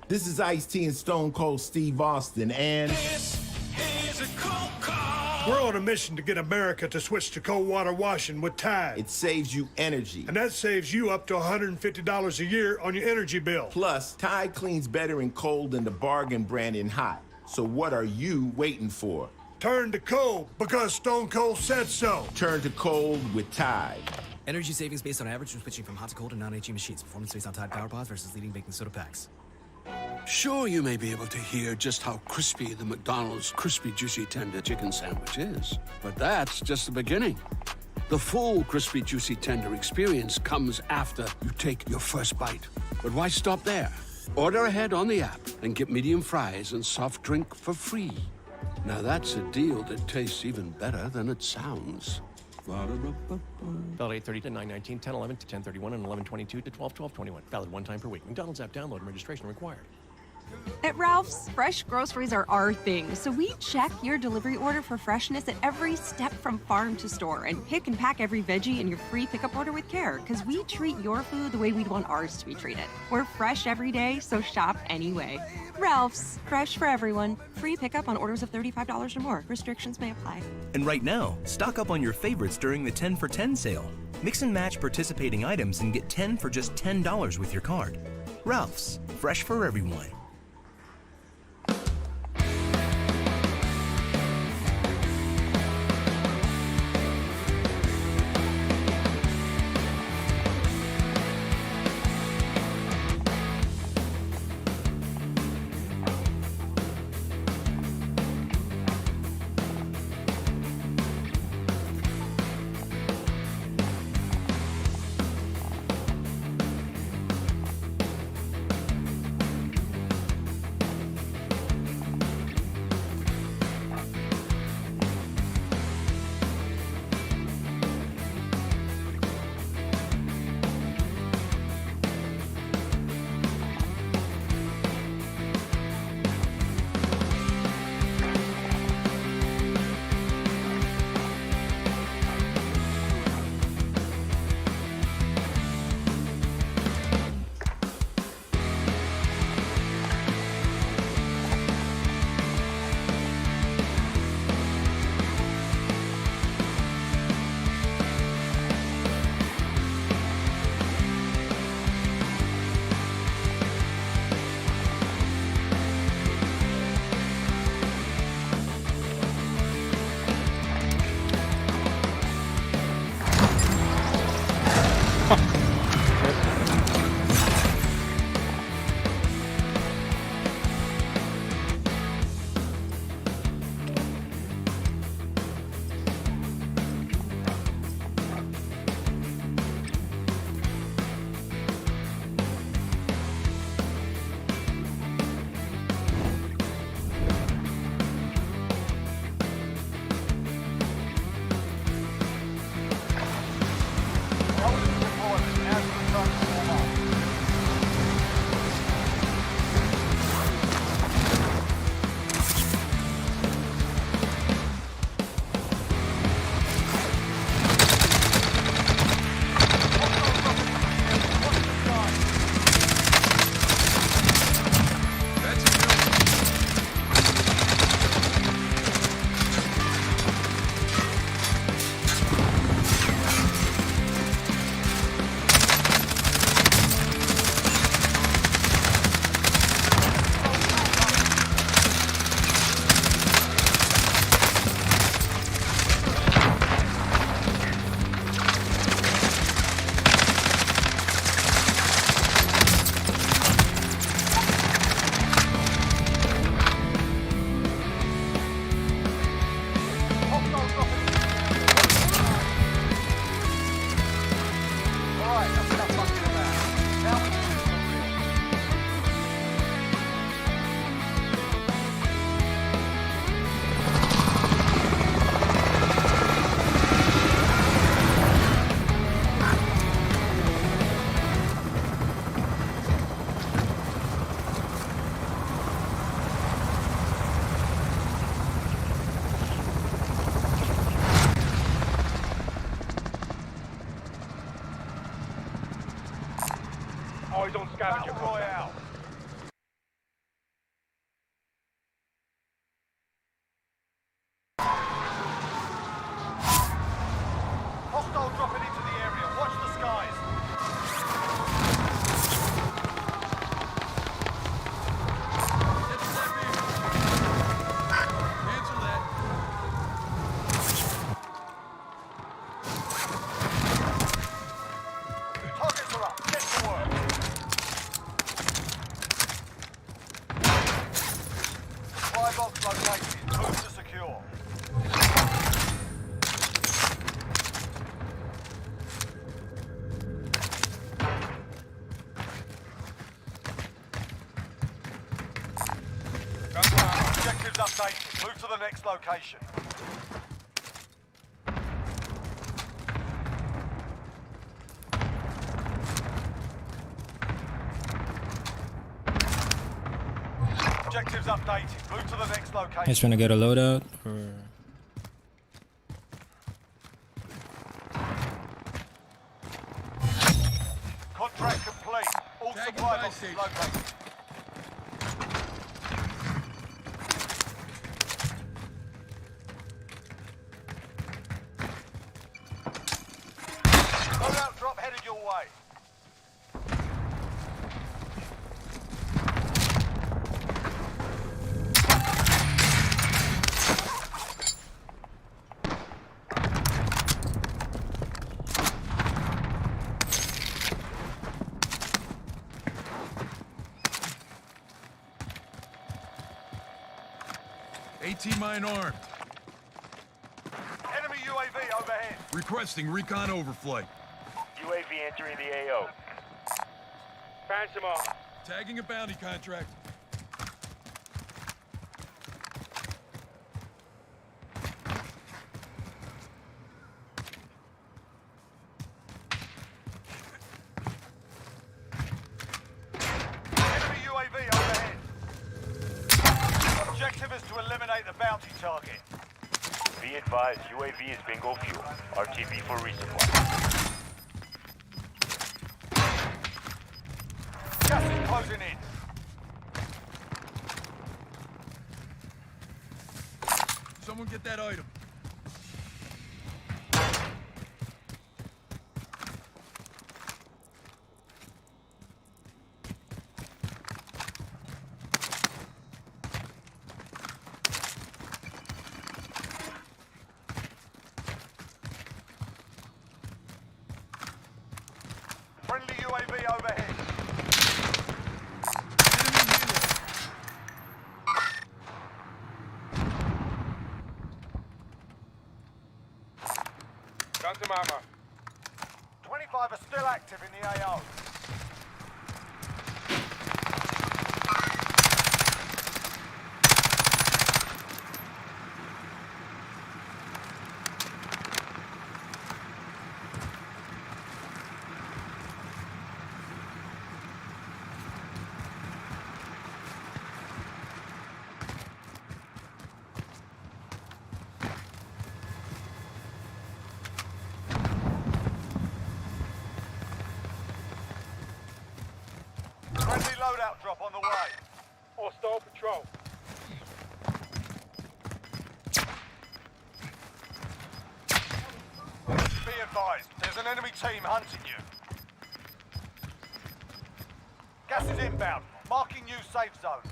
This is Ice-T and Stone Cold Steve Austin, and This is a cold call. We're on a mission to get America to switch to cold water washing with Tide. it saves you energy. And that saves you up to $150 a year on your energy bill. Plus, Tide cleans better in cold than the bargain brand in hot. So what are you waiting for? Turn to cold because Stone Cold said so. Turn to cold with Tide. Energy savings based on average when switching from hot to cold and non-HE machines. Performance based on Tide Power Pods versus leading baking soda packs. Sure, you may be able to hear just how crispy the McDonald's crispy, juicy, tender chicken sandwich is. But that's just the beginning. The full crispy, juicy, tender experience comes after you take your first bite. But why stop there? Order ahead on the app and get medium fries and soft drink for free. Now that's a deal that tastes even better than it sounds. Valid 8:30 to 9:19, 10:11 to 10:31, and 11:22 to 12:21. Valid one time per week. McDonald's app download and registration required. At Ralph's, fresh groceries are our thing, so we check your delivery order for freshness at every step from farm to store and pick and pack every veggie in your free pickup order with care, because we treat your food the way we'd want ours to be treated. We're fresh every day, so shop anyway. Ralph's, fresh for everyone. Free pickup on orders of $35 or more. Restrictions may apply. And right now, stock up on your favorites during the 10 for 10 sale. Mix and match participating items and get 10 for just $10 with your card. Ralph's, fresh for everyone. Always on scavenger royale. Supply box located. Move to secure. Objectives updated. Move to the next location. Objectives updated. Move to the next location. He's trying to get a loadout, or Contract complete. All supply boxes located. Loadout drop headed your way. AT mine armed. Enemy UAV overhead. Requesting recon overflight. UAV entering the AO. Found some more. Tagging a bounty contract. Enemy UAV overhead. Objective is to eliminate the bounty target. Be advised, UAV is bingo fuel. RTB for resupply. Gas is closing in. Someone get that item. Friendly UAV overhead. Guns and armor. 25 are still active in the AO. Friendly loadout drop on the way. Hostile patrol. Be advised, there's an enemy team hunting you. Gas is inbound. Marking new safe zone.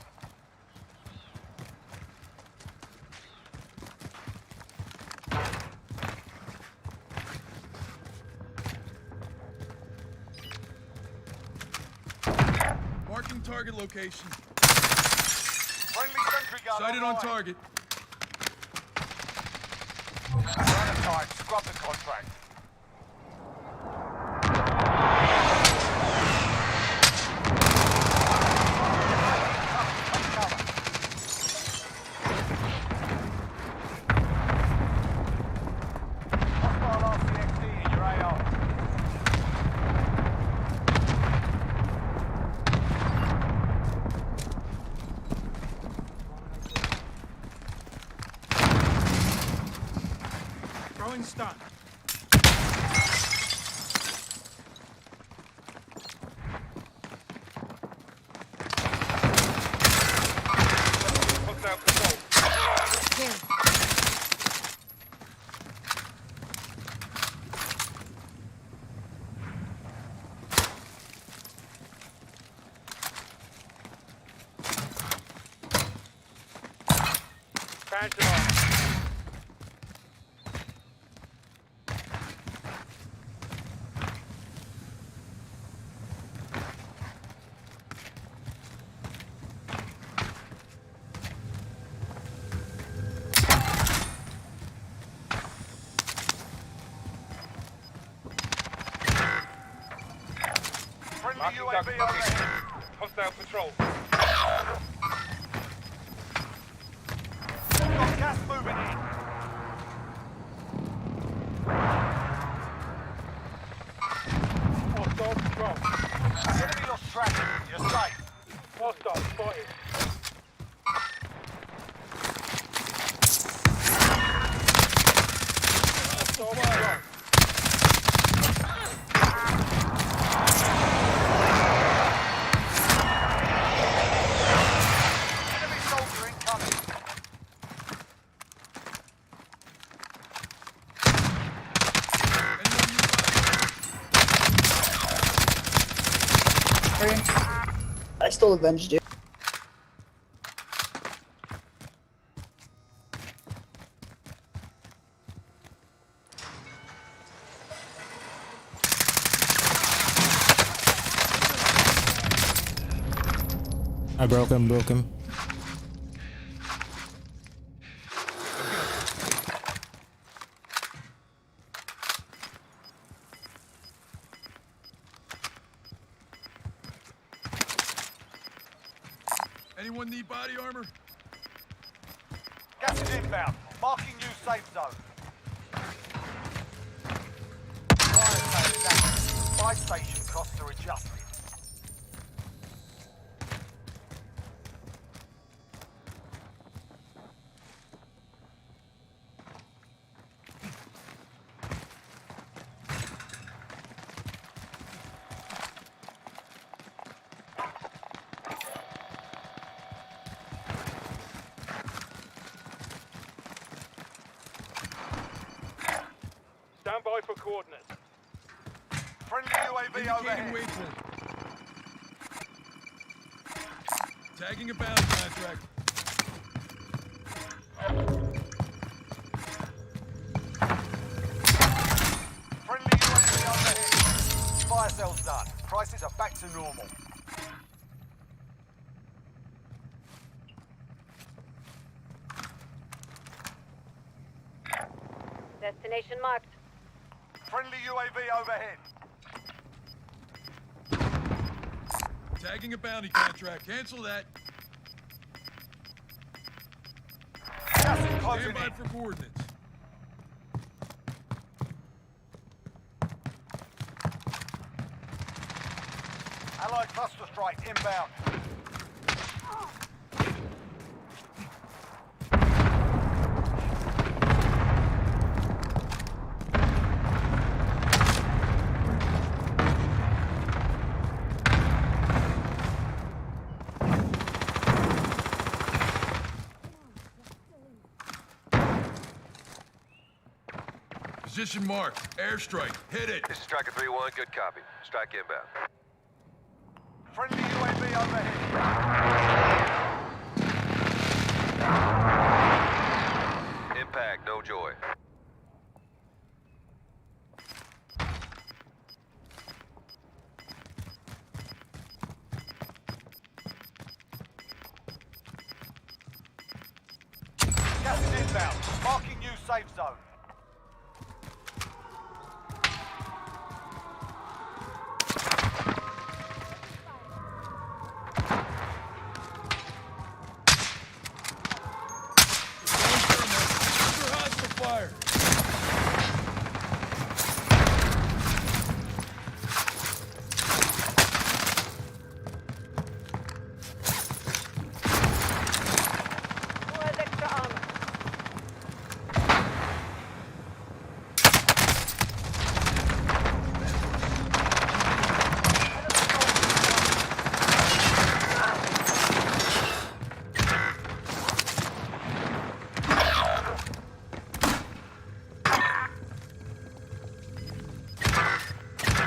Marking target location. Friendly sentry gun Sighted on online. target. Run a time. Scrub the contract. Hostile RCXD in your AO. Throwing stun. Hostile patrol. Phantom on. UAV overhead. Hostile patrol. Got gas moving in. Hostile patrol. Enemy lost track. You're safe. Hostile spotted. Hostile patrol. Enemy soldier incoming. I still avenged you. I broke him. Anyone need body armor? Gas is inbound. Marking new safe zone. Fire sale down. Buy station costs are adjusted. Stand by for coordinates. Friendly UAV overhead. waypoint. Tagging a bounty contract. Friendly UAV overhead. Fire sale's done. Prices are back to normal. Destination marked. Friendly UAV overhead. Tagging a bounty contract. Cancel that. Gas is closing Stand by in. for coordinates. Allied cluster strike inbound. Position marked. Airstrike. Hit it. This is Striker 3-1, good copy. Strike inbound. Friendly UAV overhead. Impact, no joy. Gas is inbound. Marking new safe zone. Under hostile fire. Who has extra armor?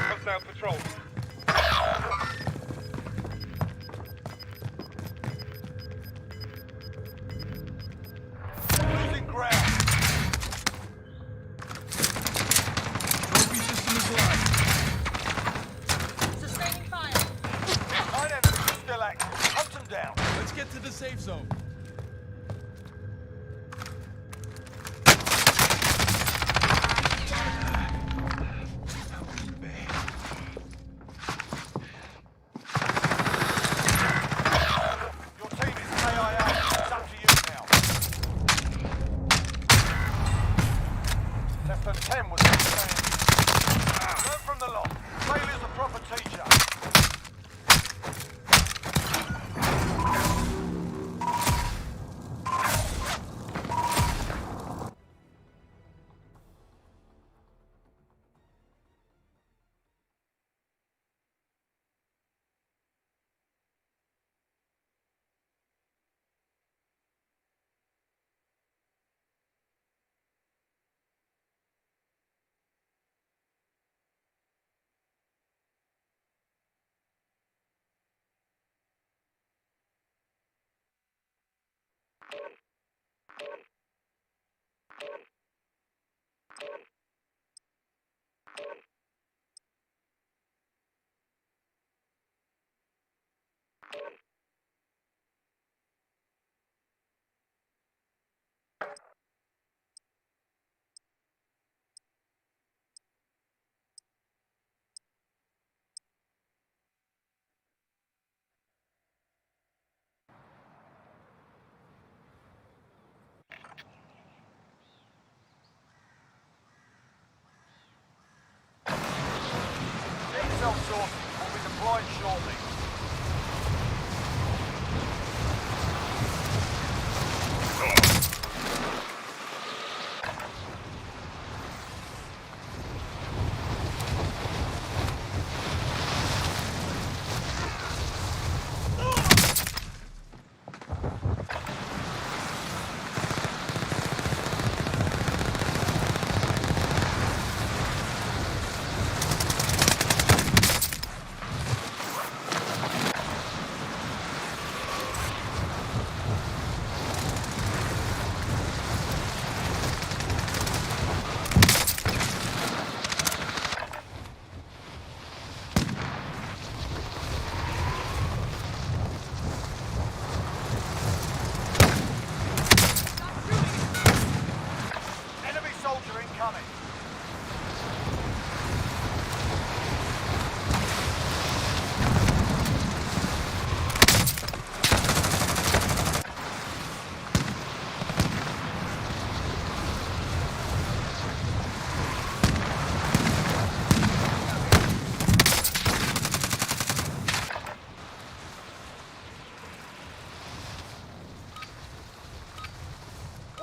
Hostile patrol. Losing ground. Trophy system is live. Sustaining fire. 9 enemies still active. Hunt them down. Let's get to the safe zone.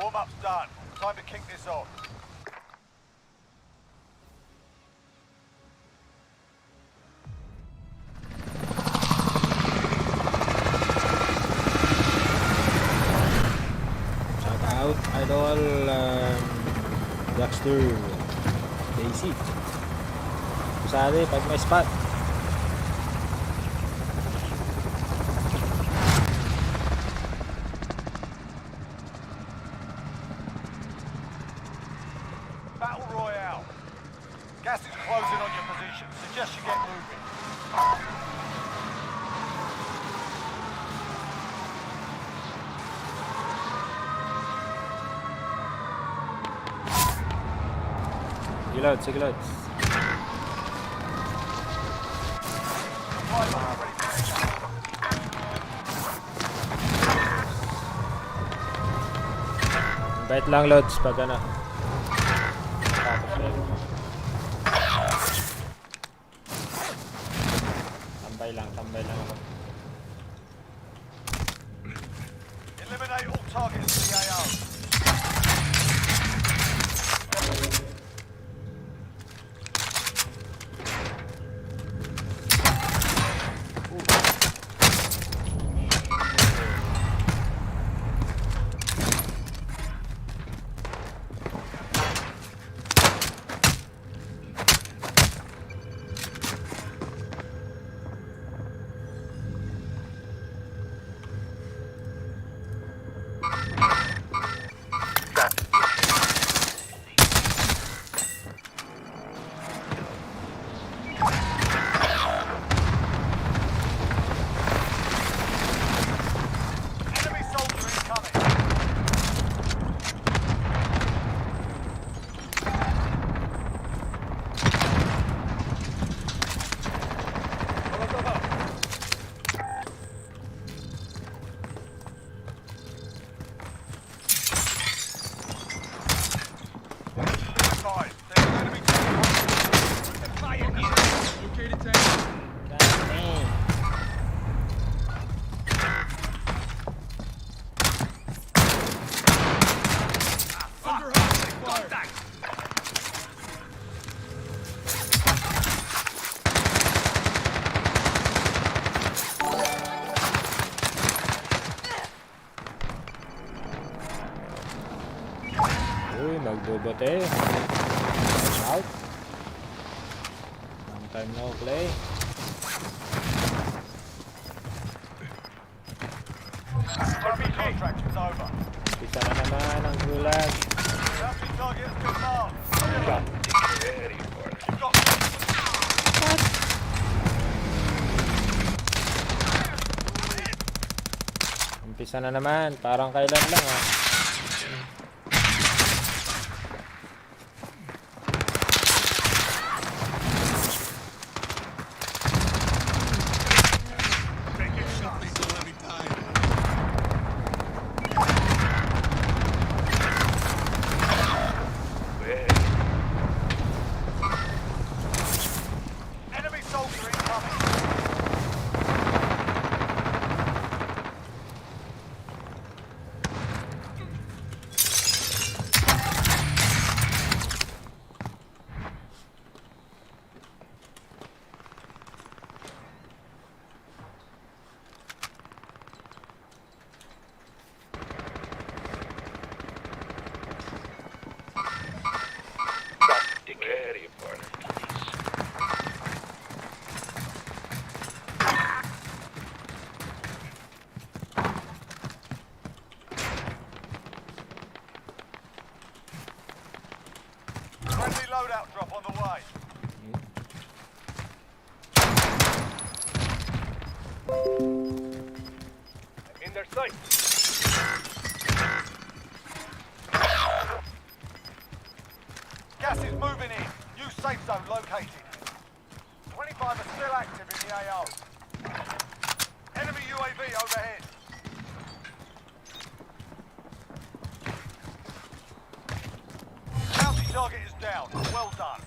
Warm-up's done. Time to kick this off. Shout out, idol, Jackster, Daisy. Kusali, pag may spot. Battle Royale. Gas is closing on your position. Suggest you get moving. Sige load. Invite lang loads pag ano. Tapos yun. Tambay lang ako. Eliminate all targets in the AO. Magbobote. Watch out. Long time no play. Contract is over. Kita na naman ang gulag. Bounty target has been marked. Umpisa na naman. Parang kailan lang ha. Friendly loadout drop on the way. In their sight. Gas is moving in. New safe zone located. 25 are still active in the AO. Enemy UAV overhead. Bounty target is down. Well done.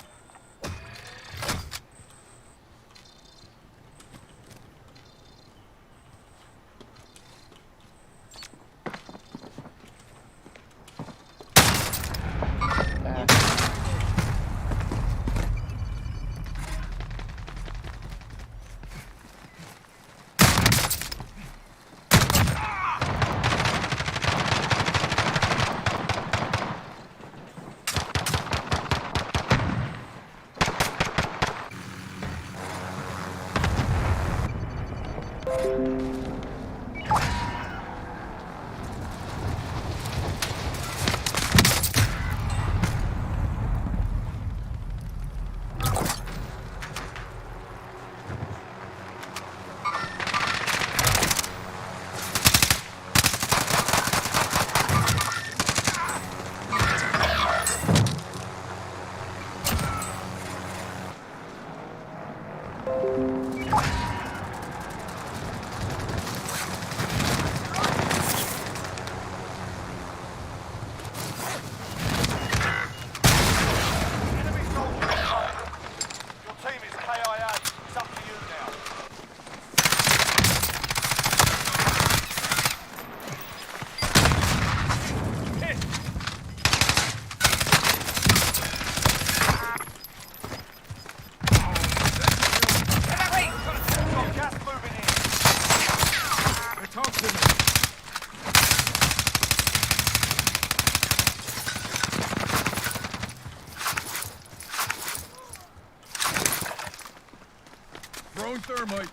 thermite.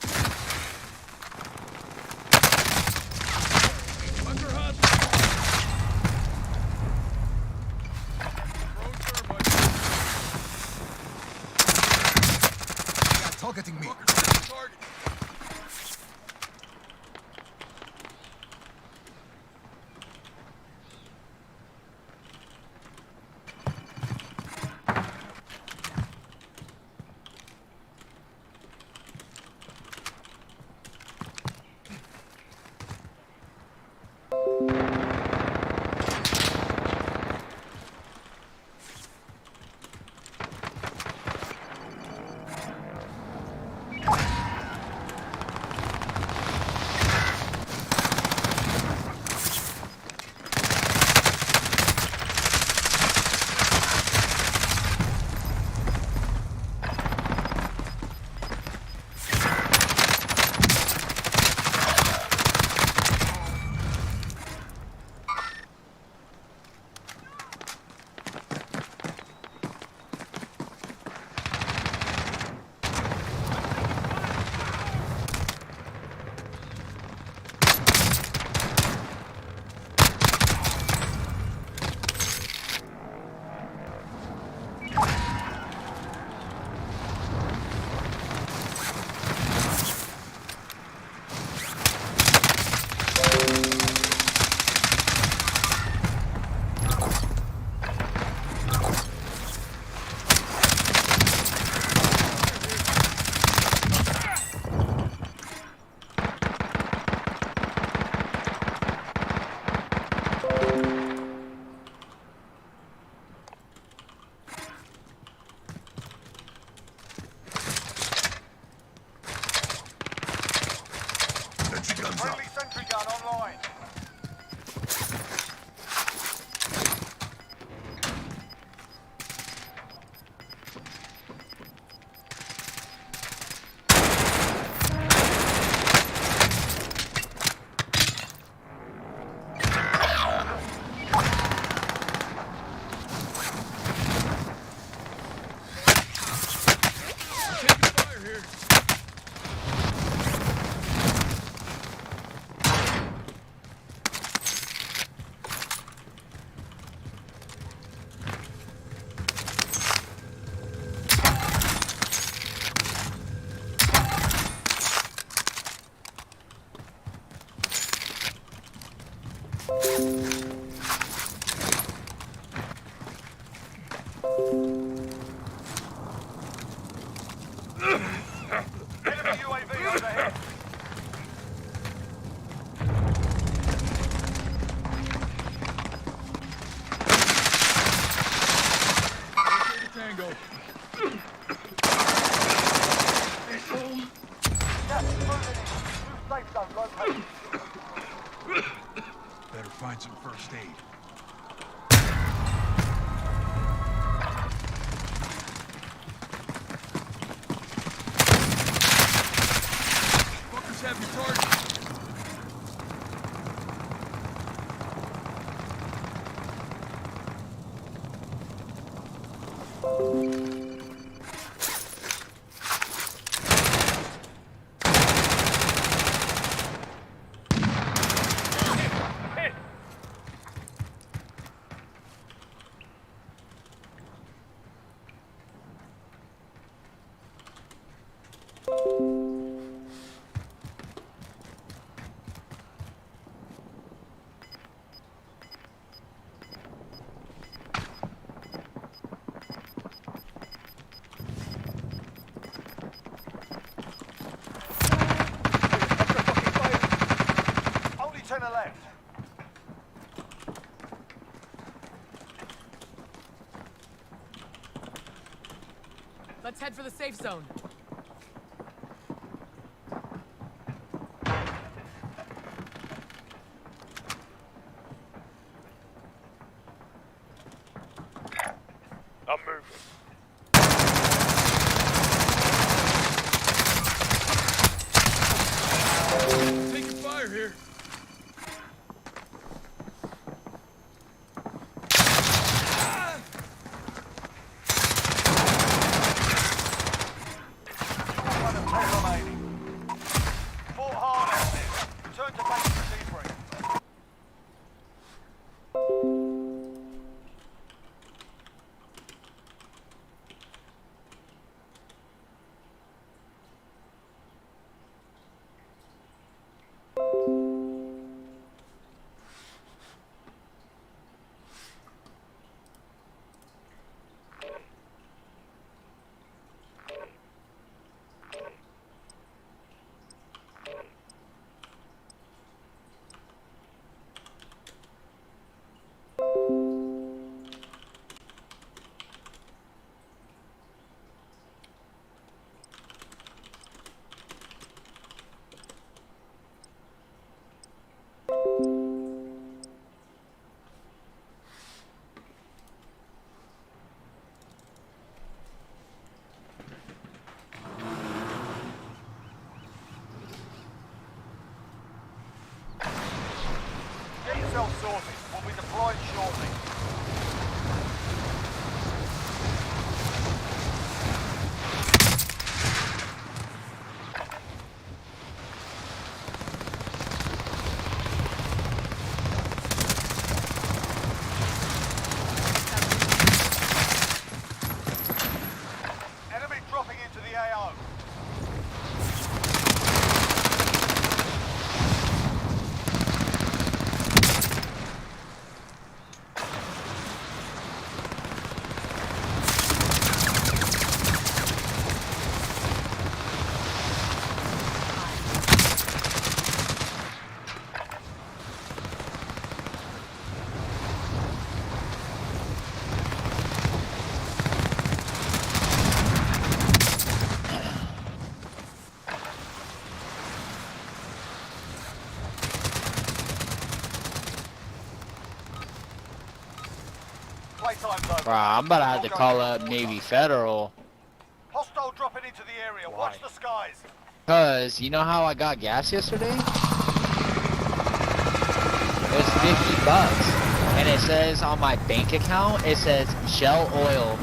Targeting me. Friendly sentry gun online. Enemy UAV overhead. Tango. Gas is moving in. New safe zone located. Better find some first aid. Fuckers have your target. Only 10 are left. Let's head for the safe zone. I'm moving. Taking fire here. One of 10 remaining. cell sorted. We'll be deployed shortly. Enemy dropping into the AO. Playtime's over. Bro, I'm about to have to call up Navy Federal. Hostile dropping into the area. Watch the skies. Cause you know how I got gas yesterday? It was $50. And it says on my bank account, it says Shell Oil.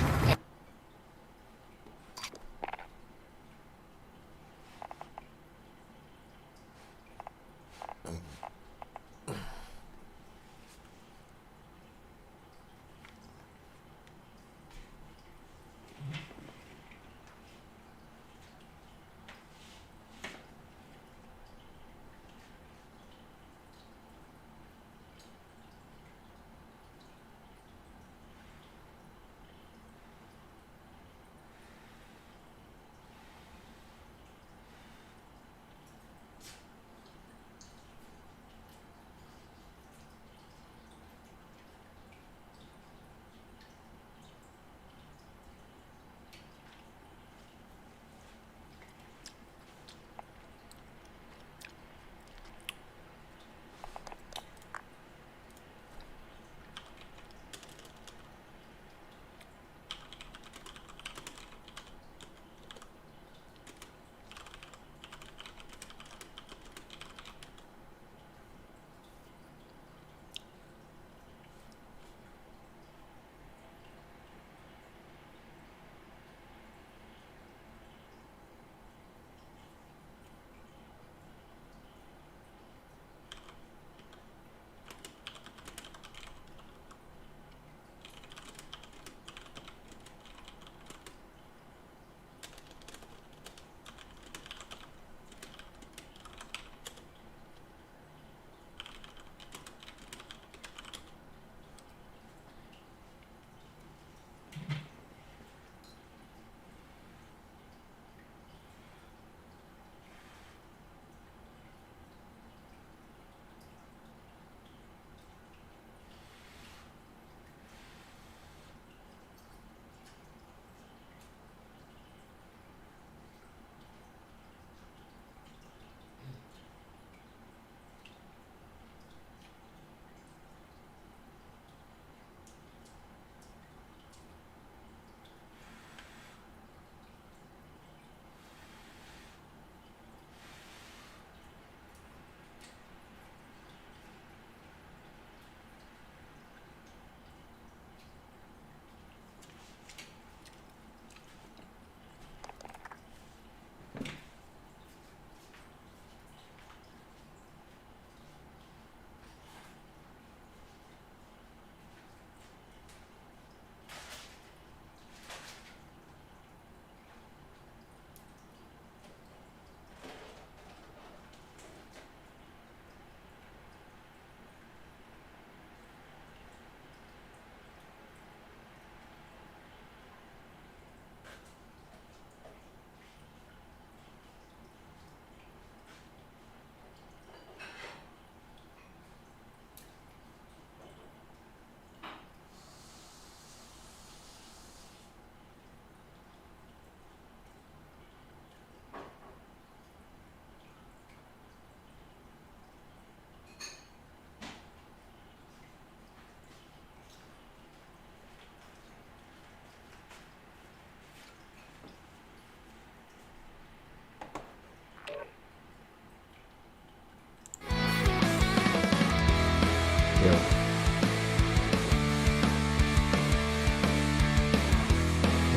Yun.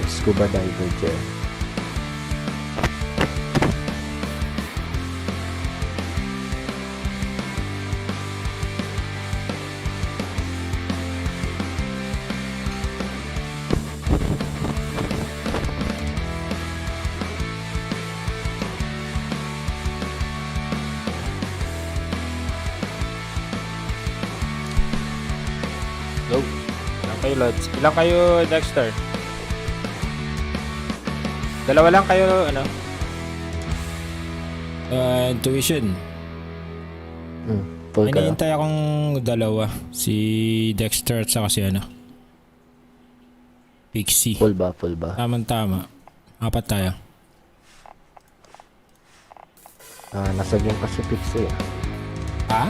Scuba diver dyan. Go. Ilang kayo, Lods? Ilang kayo, Dexter? Dalawa lang kayo, ano? Intuition. Full ka lang. Hinihintay akong dalawa. Si Dexter at saka si ano? Pixie. Full ba? Full ba? Tama. Apat tayo. Nasa game pa si Pixie. Ha?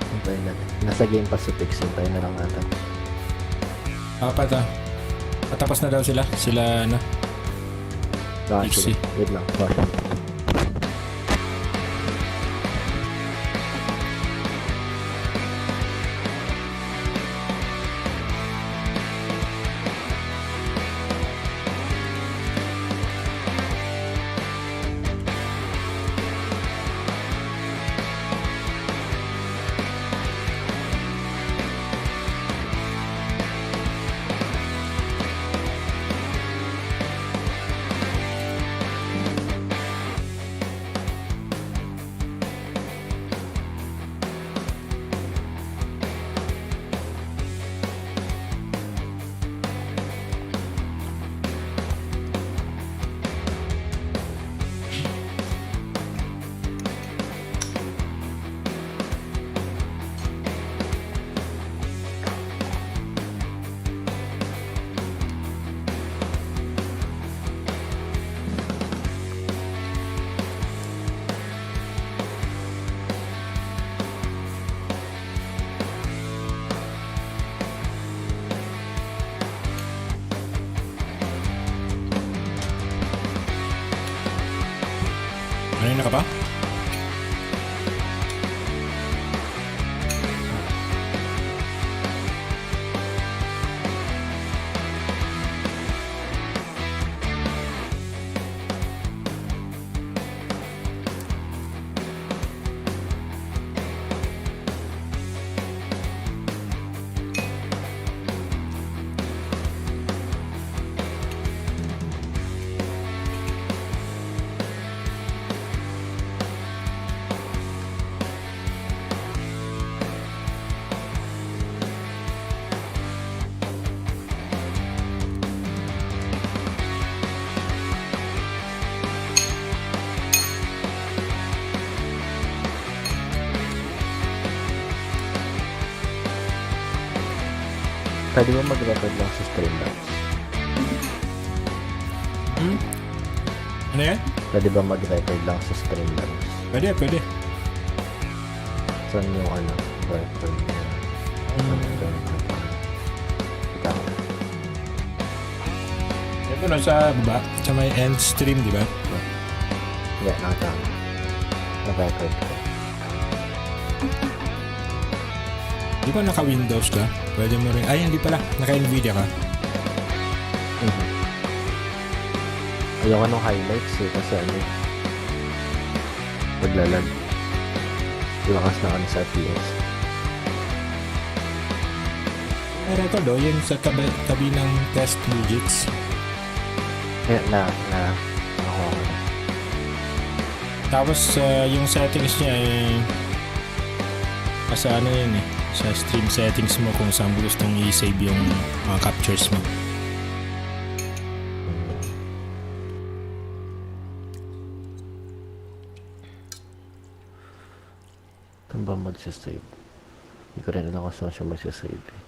Hintayin natin. Nasa game pa si Pixie. Hintayin na lang natin. Apat ah. Patapos na daw sila. Sila ano? Pixie. Wait lang. Bakit? Ano na ka pa? Pwede mo mag-record lang sa stream notes? Ano yan? Pwede ba mag-record lang sa stream notes? Pwede. Saan yung ano? Record niya? Ikaw. Ito na sa baba. Sa may end stream, di ba? Yeah, nakatama. Na-record ko. Di ba naka-Windows ka? Pwede mo rin. Ay, hindi pala. Naka-Nvidia ka. Ayoko nung highlights kasi ano paglalag. Lakas na kami sa FPS. May record o, yun sa tabi ng test widgets. Na ako. Tapos yung settings niya sa ano yun sa stream settings mo kung saan mo gustong i-save yung mga captures mo. Saan ba magsasave? Hindi ko rin alam kung saan siya magsasave.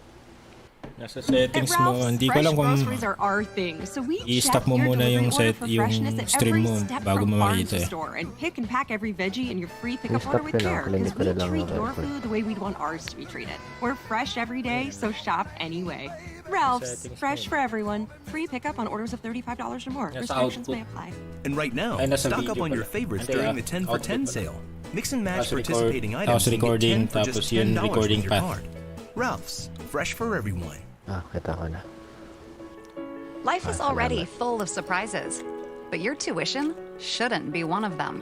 Nasa settings mo, hindi ko alam kung i-stop mo muna yung stream mo bago mo makita And pick and pack every veggie in your free pickup order with care because we treat your food the way we'd want ours to be treated. We're fresh every day, so shop anyway. Ralph's, fresh for everyone. Free pickup on orders of $35 or more. Restrictions may apply. And right now, stock up on your favorites during the 10 for 10 sale. Mix and match participating items and get 10 for just $10 with your card. Ralph's, fresh for everyone. Kita ko na. Life is already full of surprises, but your tuition shouldn't be one of them.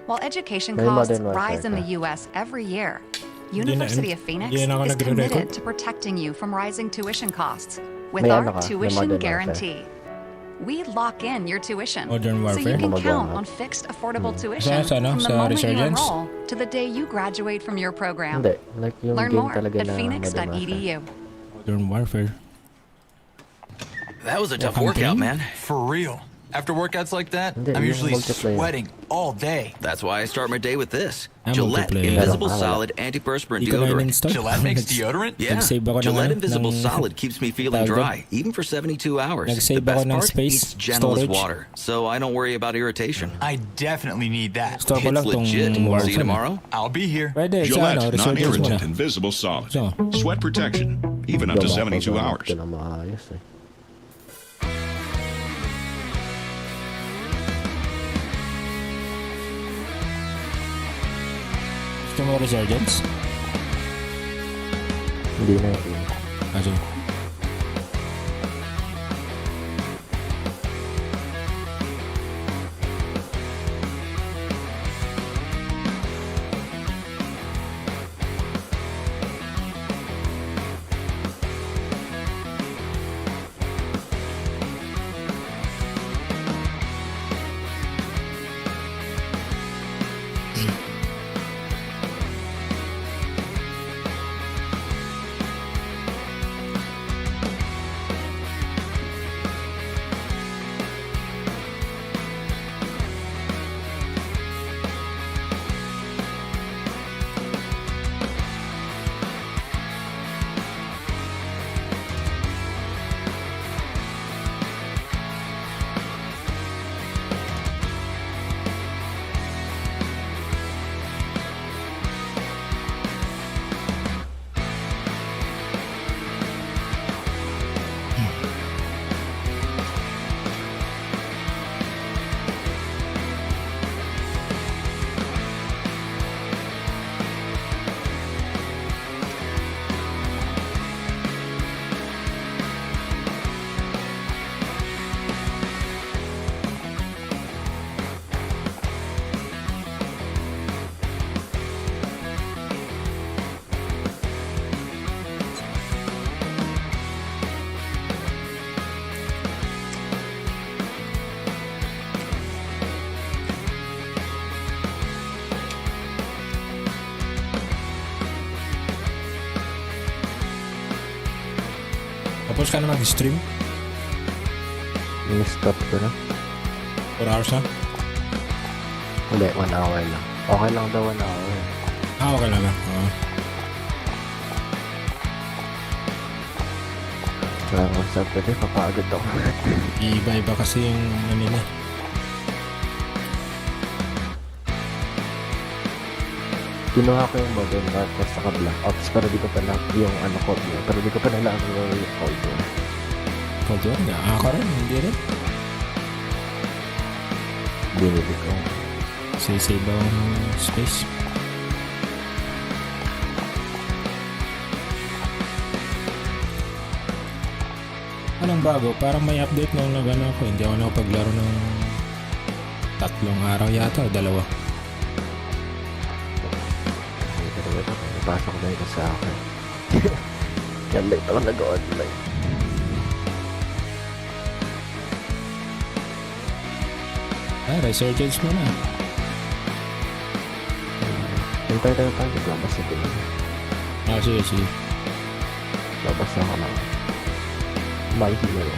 While education costs rise in the U.S. every year, University of Phoenix is committed to protecting you from rising tuition costs with our tuition guarantee. We lock in your tuition so you can count on fixed affordable tuition from the moment you enroll to the day you graduate from your program. Learn more at phoenix.edu. Modern Warfare. That was a tough workout, man. For real. After workouts like that, I'm usually sweating all day. That's why I start my day with this. Gillette Invisible Solid Antiperspirant Deodorant. Gillette makes deodorant? Yeah. Gillette Invisible Solid keeps me feeling dry, even for 72 hours. The best part, it's gentle as water, so I don't worry about irritation. I definitely need that. It's legit. See you tomorrow? I'll be here. Gillette Non-Irritant Invisible Solid. Sweat protection, even up to 72 hours. Gusto mo Resurgence? Hindi na. Sige. Tapos ka na mag-stream? I-stop ko na. 4 hours na? Hindi, 1 hour lang. Okay lang daw 1 hour. Okay lang ba? Oo. Kung saan pwede, papagod ako. Iba-iba kasi yung nila. Kinuha ko yung Modern Warfare sa Black Ops pero di ko pa na yung Cold War. Pero di ko pa nalaman yung Cold War. Cold War? Ako rin, hindi rin. Binili ko. Save ang space. Anong bago? Parang may update nung nagano ako. Hindi ako nakapaglaro ng 3 araw yata o 2. Pasok na yun sa akin. Kaya late ako nag-online. Resurgence mo na. Hintay tayo tayo. Labas na din. Sige. Labas na ako na. My hero.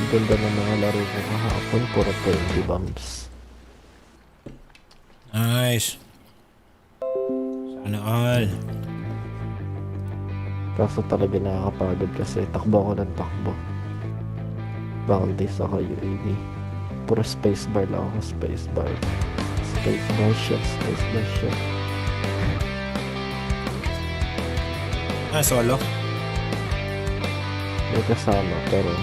Ganda ng mga laro ko kahapon, puro 20 bombs. Nice. Sana all. Kaso talaga nakakapagod kasi takbo ko ng takbo. Bounties ako UAV. Puro spacebar lang ako, spacebar. Spacebar shot. Solo? May kasama, pero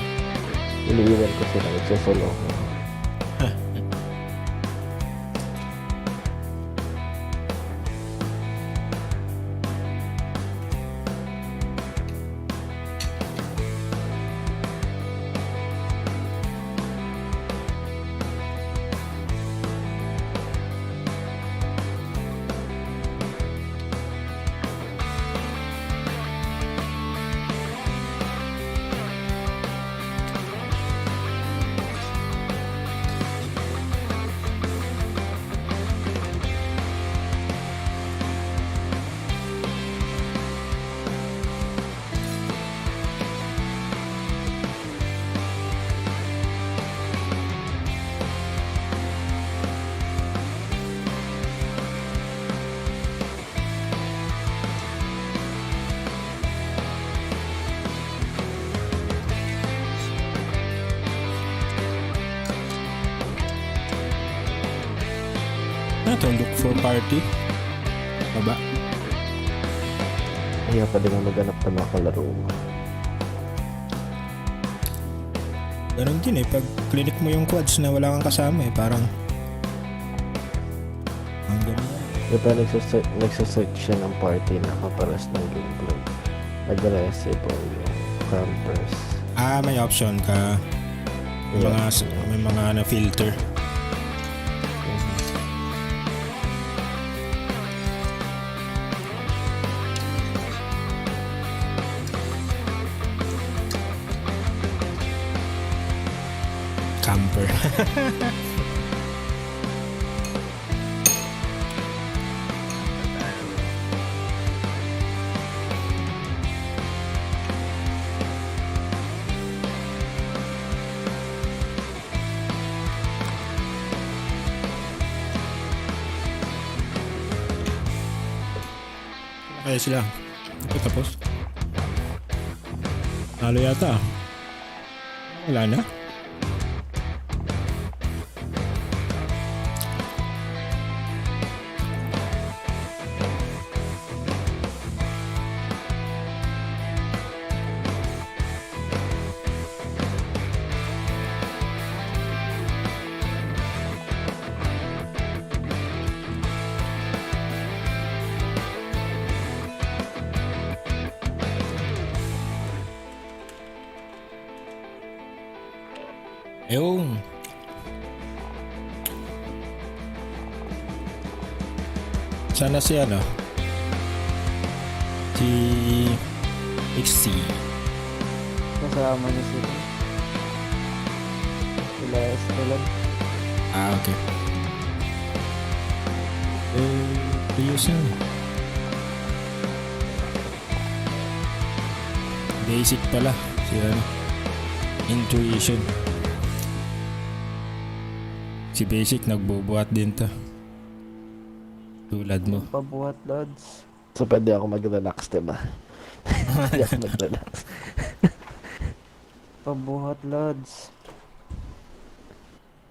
iniiwan ko sila. Nagsasolo ako. Ito, look for party. Baba. Kaya pa din ang maghanap ng mga kalaro mo. Ganon din pag clinic mo yung quads na wala kang kasama parang ang ganun. Diba nagsasearch siya ng party na kaparas ng gameplay. Aggressive o yung campers. May option ka. May mga na-filter. Camper. Kaya sila. Tapos. Halo yata. Wala na. Yung sana si si XC kasama niya sila Estelan. Okay. Ayos yan. Basic pala si Intuition. Si Basic nagbubuhat din to. Tulad mo. Pabuhat, Lods. So pwede ako mag-relax, diba? Pwede ako mag-relax. Pabuhat, Lods.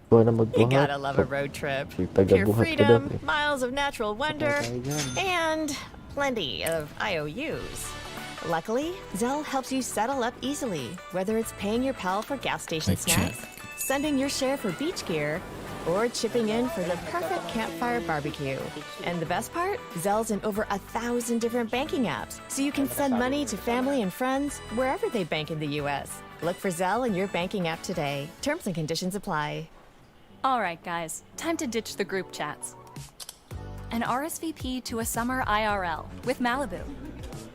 You gotta love a road trip. Pure freedom, miles of natural wonder, and plenty of IOUs. Luckily, Zelle helps you settle up easily, whether it's paying your pal for gas station snacks, sending your share for beach gear, or chipping in for the perfect campfire barbecue. And the best part? Zelle's in over 1,000 different banking apps, so you can send money to family and friends wherever they bank in the U.S. Look for Zelle in your banking app today. Terms and conditions apply. All right, guys, time to ditch the group chats. An RSVP to a summer IRL with Malibu.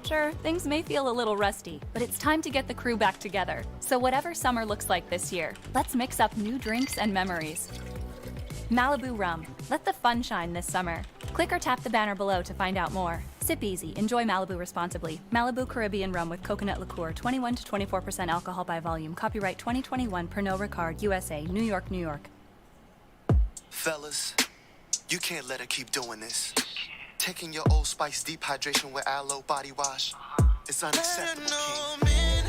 Sure, things may feel a little rusty, but it's time to get the crew back together. So whatever summer looks like this year, let's mix up new drinks and memories. Malibu Rum. Let the fun shine this summer. Click or tap the banner below to find out more. Sip easy. Enjoy Malibu responsibly. Malibu Caribbean Rum with coconut liqueur, 21 to 24% alcohol by volume. Copyright 2021, Pernod Ricard, USA, New York, New York. Fellas, you can't let her keep doing this. Taking your Old Spice deep hydration with aloe body wash. It's unacceptable, King.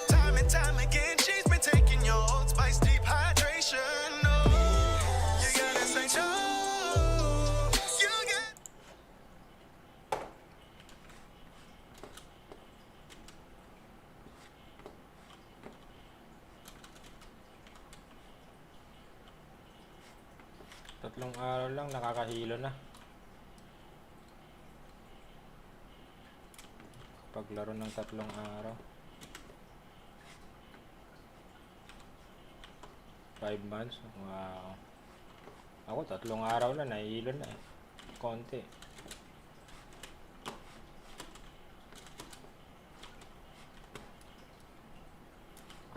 Time and time again, she's been taking your Old Spice deep hydration. No, you gotta say no. You got. Tatlong araw lang, nakakahilo na. Paglaro ng 3 araw. 5 months. Wow. Ako 3 araw na, nahihilo na eh. Konti.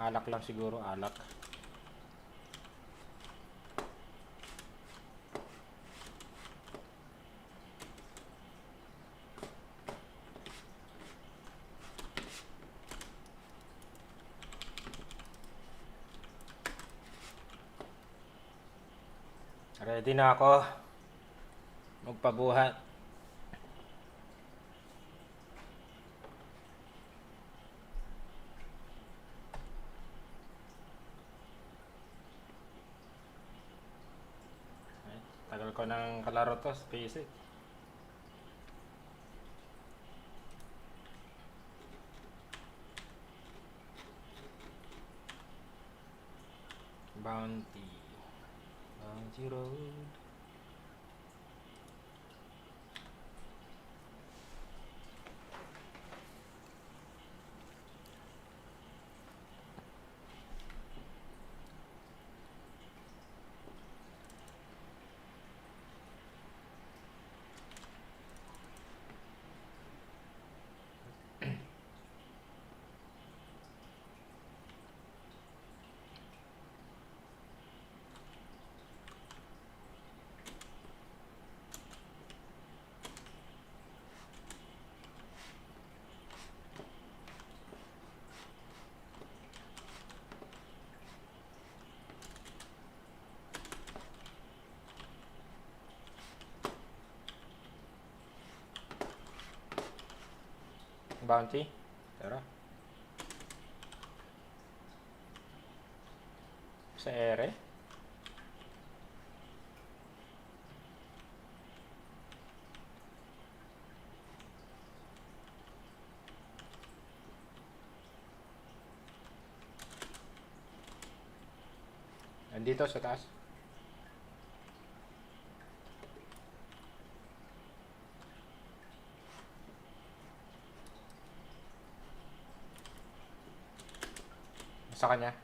Alak lang siguro, alak. Ready na ako magpabuhat. Tagal ko ng kalaro to sa PC. Bounty Road. Bounty. Tara. Sa ere. Nandito sa taas. Sa kanya.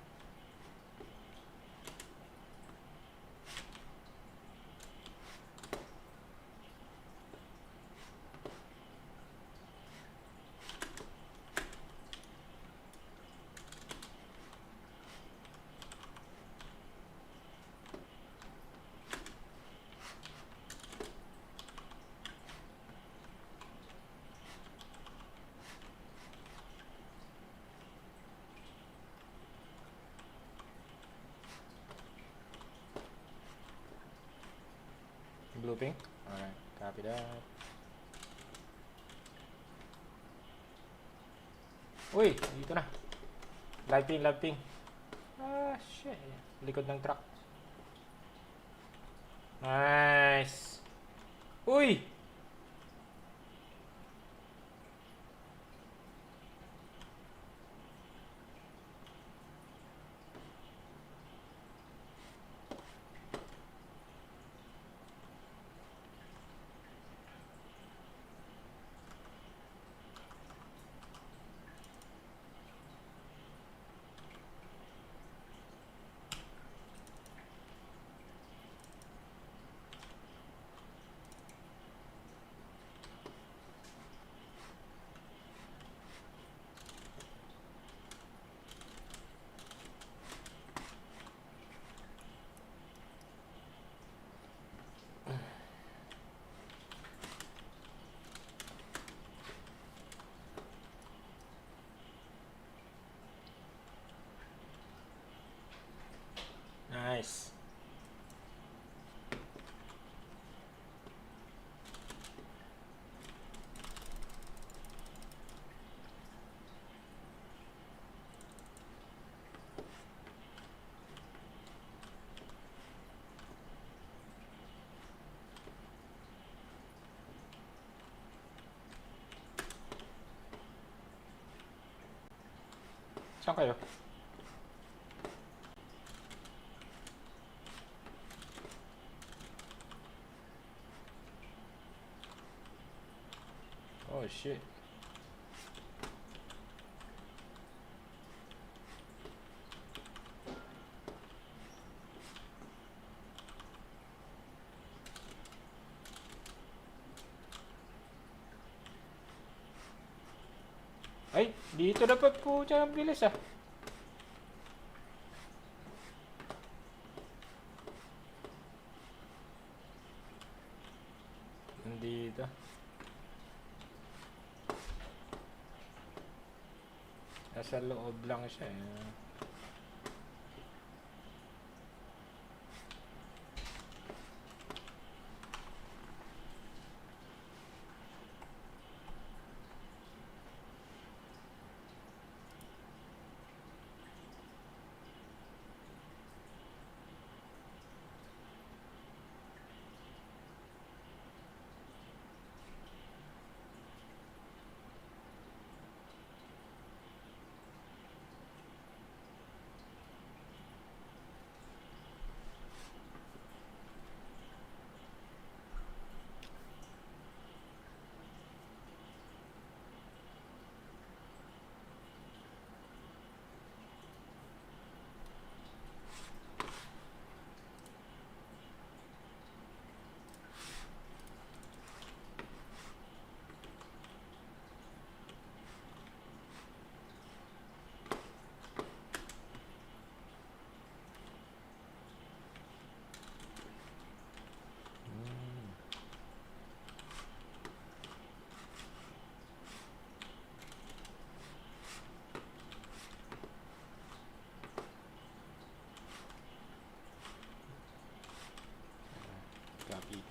Blue ping? Alright, copy that. Uy! Dito na. Live ping. Ah, shit. Likod ng truck. Nice! Uy! Nice. Saan kayo? Oh shit. Ay, dito dapat po siya ang bilis ah. Nandito. Nasa loob lang siya eh. Copy.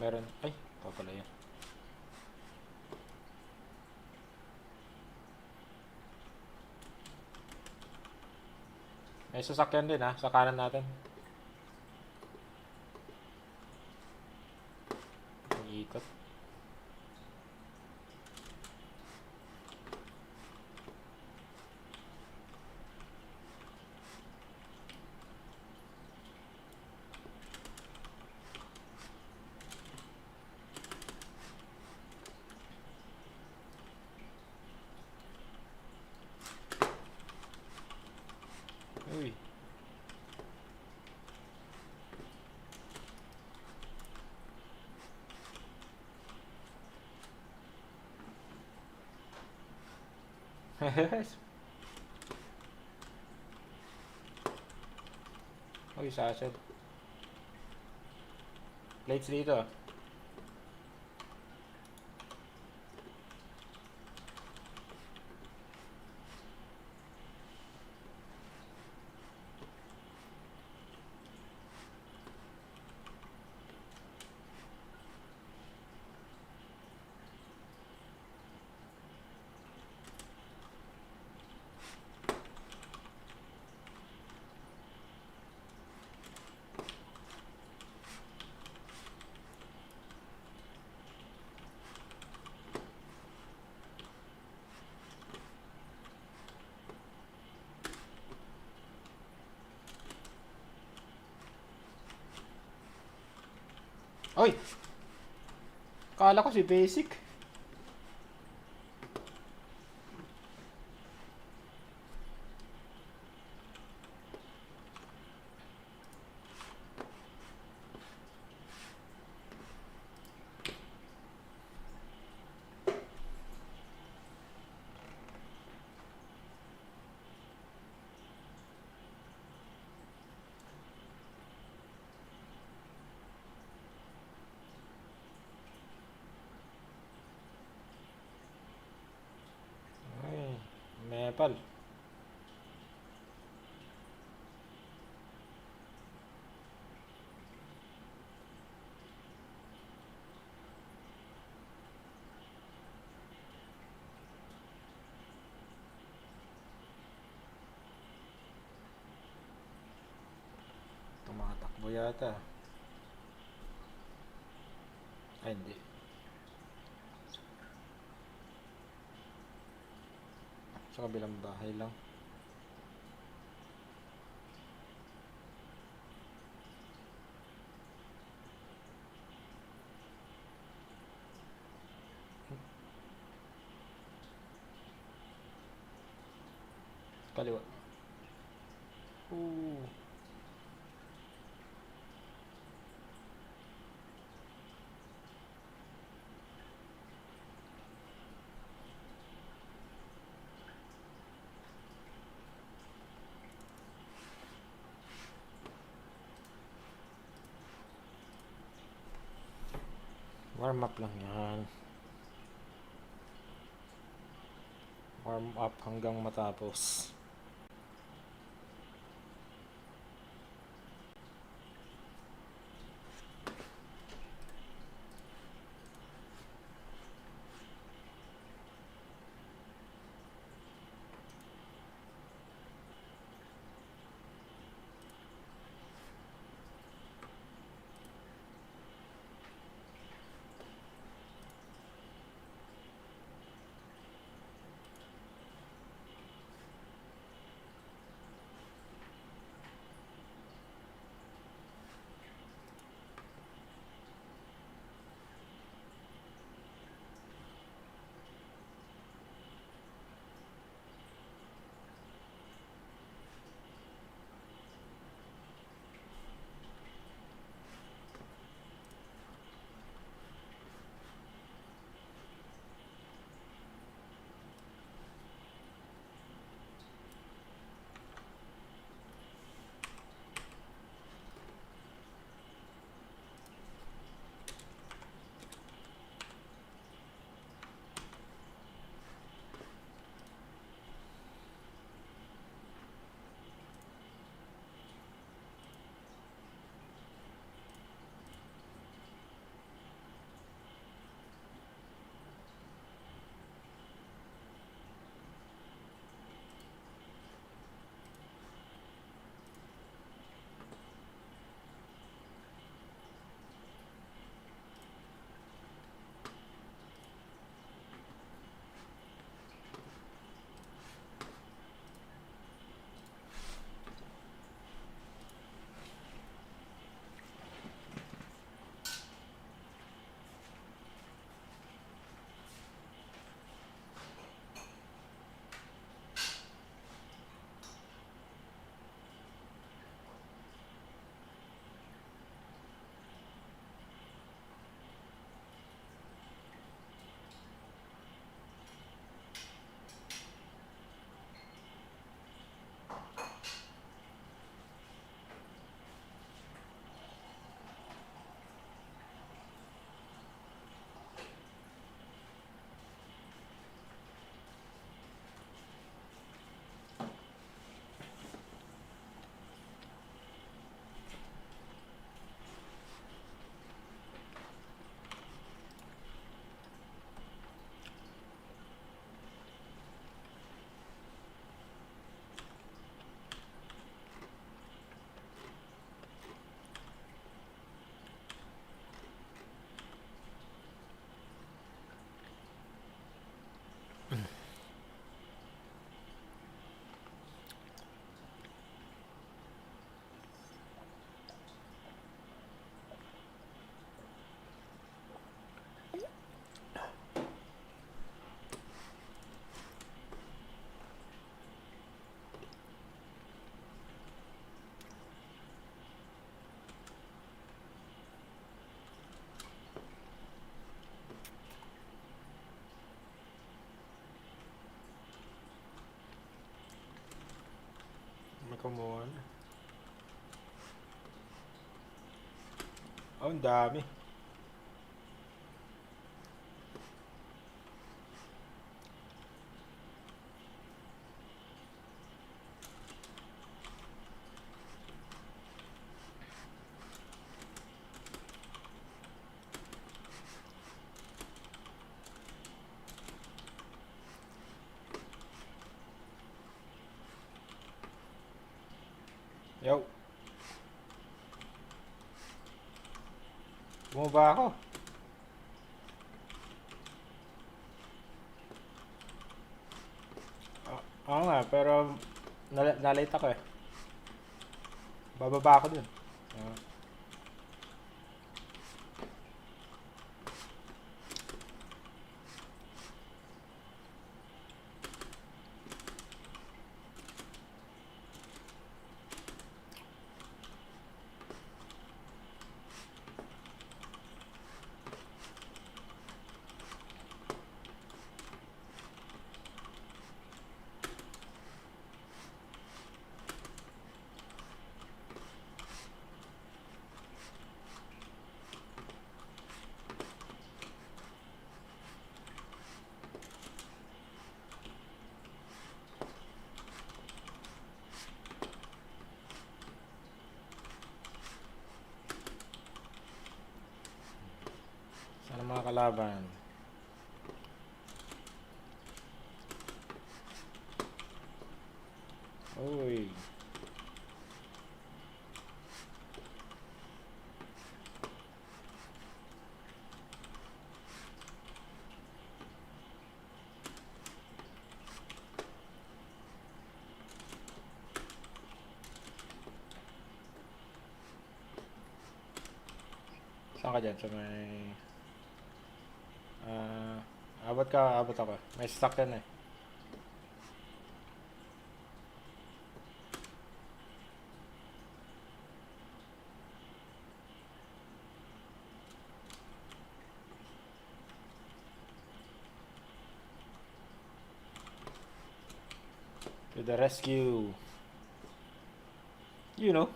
Meron. Ay, papala yan. May sasakyan din ha, sa kanan natin. Ikot. Uy. Uy, sasad. Plates dito. Oy! Kala ko si Basic. Nepal. Tumatakbo yata. Ay, hindi. Sa kabilang bahay lang. Kaliwa. Ooh. Warm up lang yan. Warm up hanggang matapos. Kumuha na. Oh, ang dami. Bumaba ako. Oo nga, pero nalate ako eh. Bababa ako dun. Sana mga kalaban. Uy. Saan ka dyan? Sa may... abot ako. May stock yan eh. To the rescue. You know.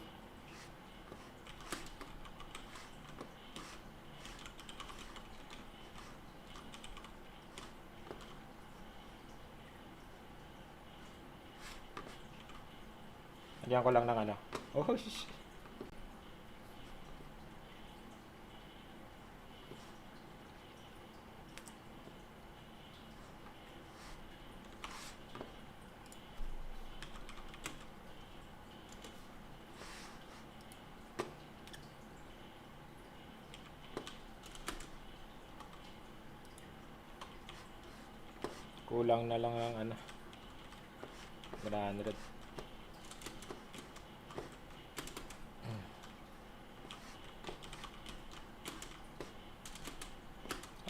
Lagyan ko lang ng ano. Oh, shit. Kulang na lang ang ano. 100.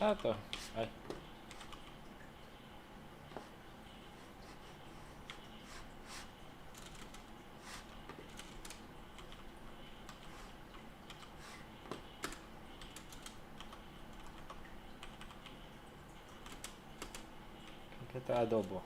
To. Ay. Kita adobo.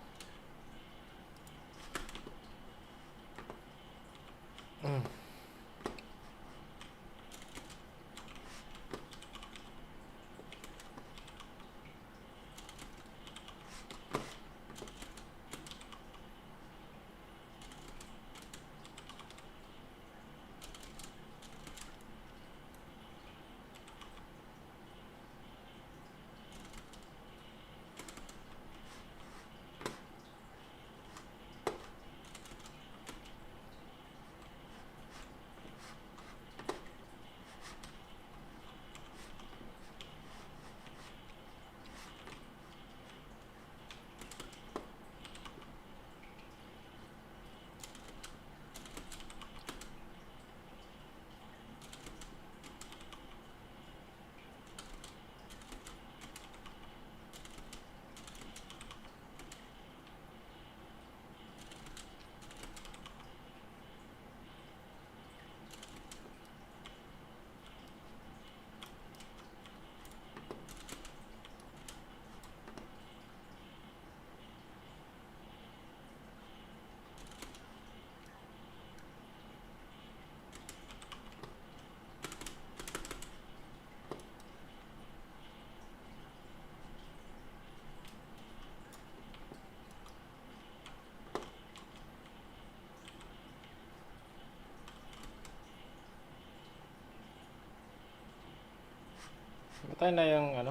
Patay na yung ano?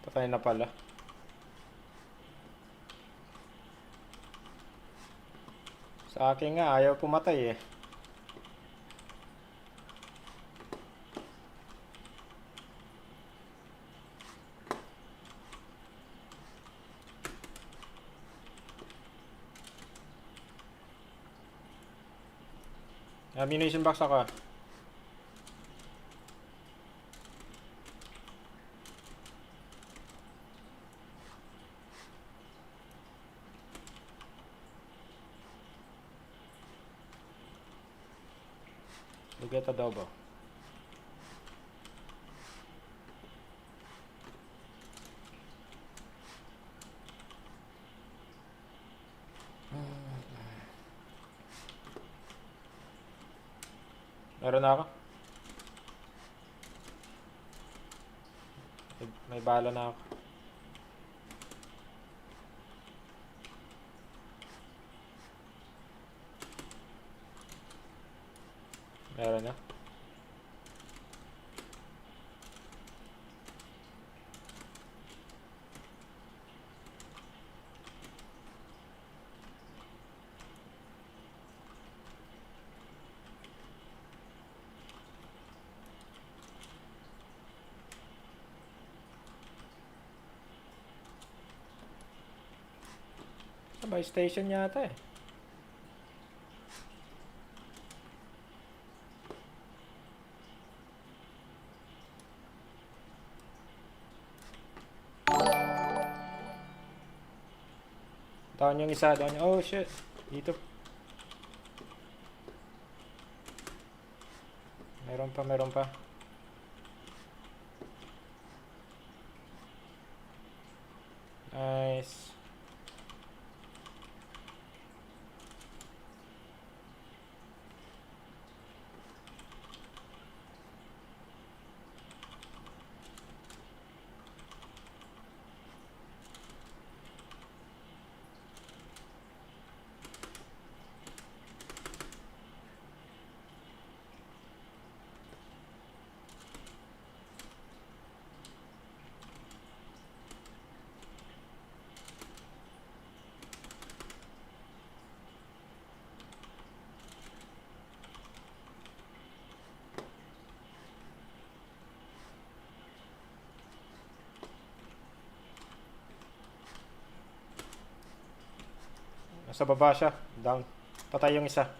Patay na pala. Sa akin nga ayaw pumatay eh. Ammunition box ako. Get adobo. Meron na ako. May bala na ako. Meron na. Sabay station yata eh. Down yung isa, down yung... Oh shit! Dito. Meron pa, meron pa. Nice. Nasa baba siya. Down. Patay yung isa.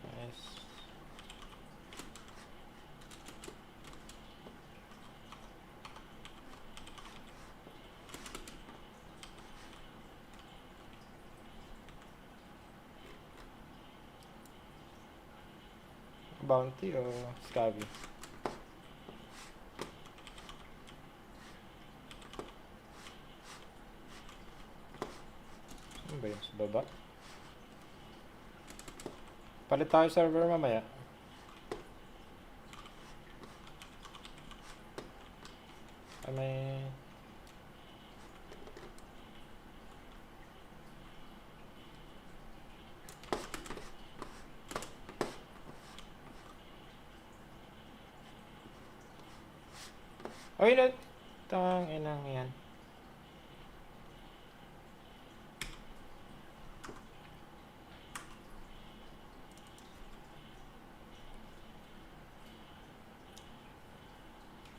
Nice. Bounty o scabby? Ano ba yun? Sa baba? Palit tayo server mamaya. May... Oy, tang inang yan.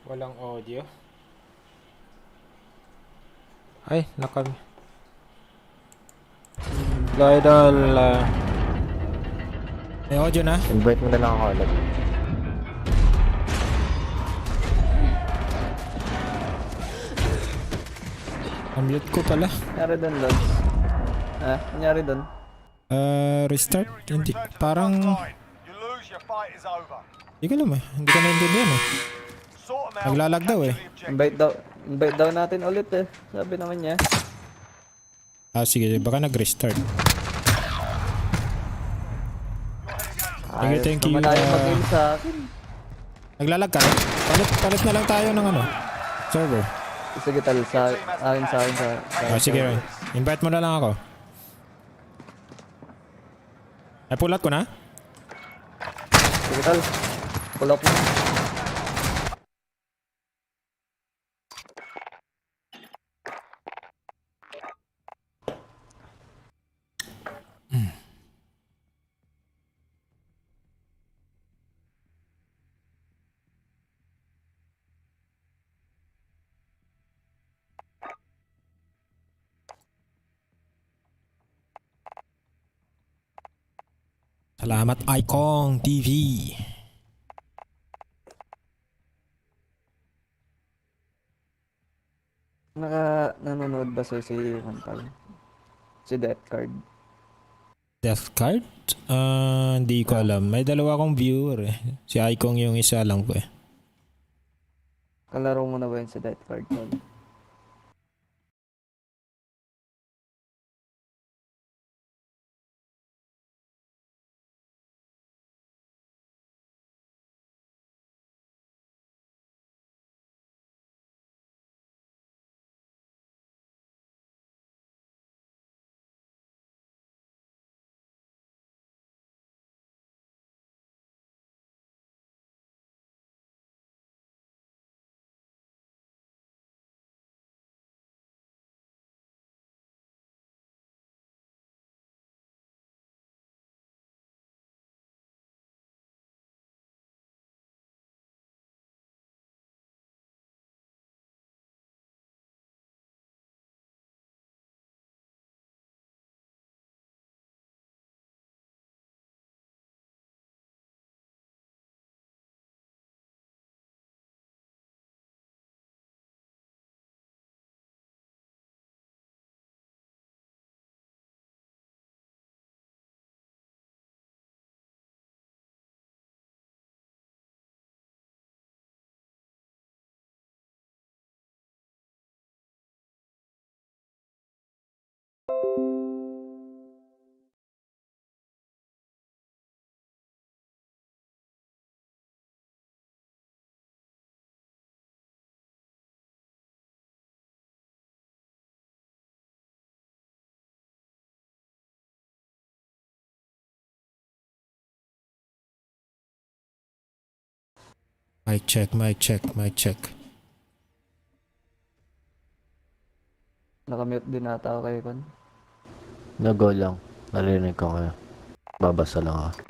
Walang audio. Ay, nakam. Idol. May audio na? Invite mo na lang ako ulit. Unmute ko pala. Nangyari doon, Lods? Nangyari doon? Restart? Hindi. Parang... Hindi ko alam eh. Hindi ko naintindihan eh. Naglalag daw eh. Invite daw natin ulit eh. Sabi naman niya. Sige. Baka nag-restart. Thank you. Mag-game sa akin. Naglalag ka? Palit na lang tayo ng ano? Server. Sige tal, sa akin. Sige Ray. Invite mo na lang ako. Ay, pull out ko na? Sige tal. Pull up mo. Salamat Icon TV. Nanonood ba si Mantal? Si Death Card. Death Card? Hindi ko alam. May dalawa akong viewer eh. Si Icon yung isa lang ko eh. Kalaro mo na ba yun si Death Card? Mic check. Nakamute din ata ako kayo kon. Nag-go lang. Narinig ko kayo. Babasa lang ako.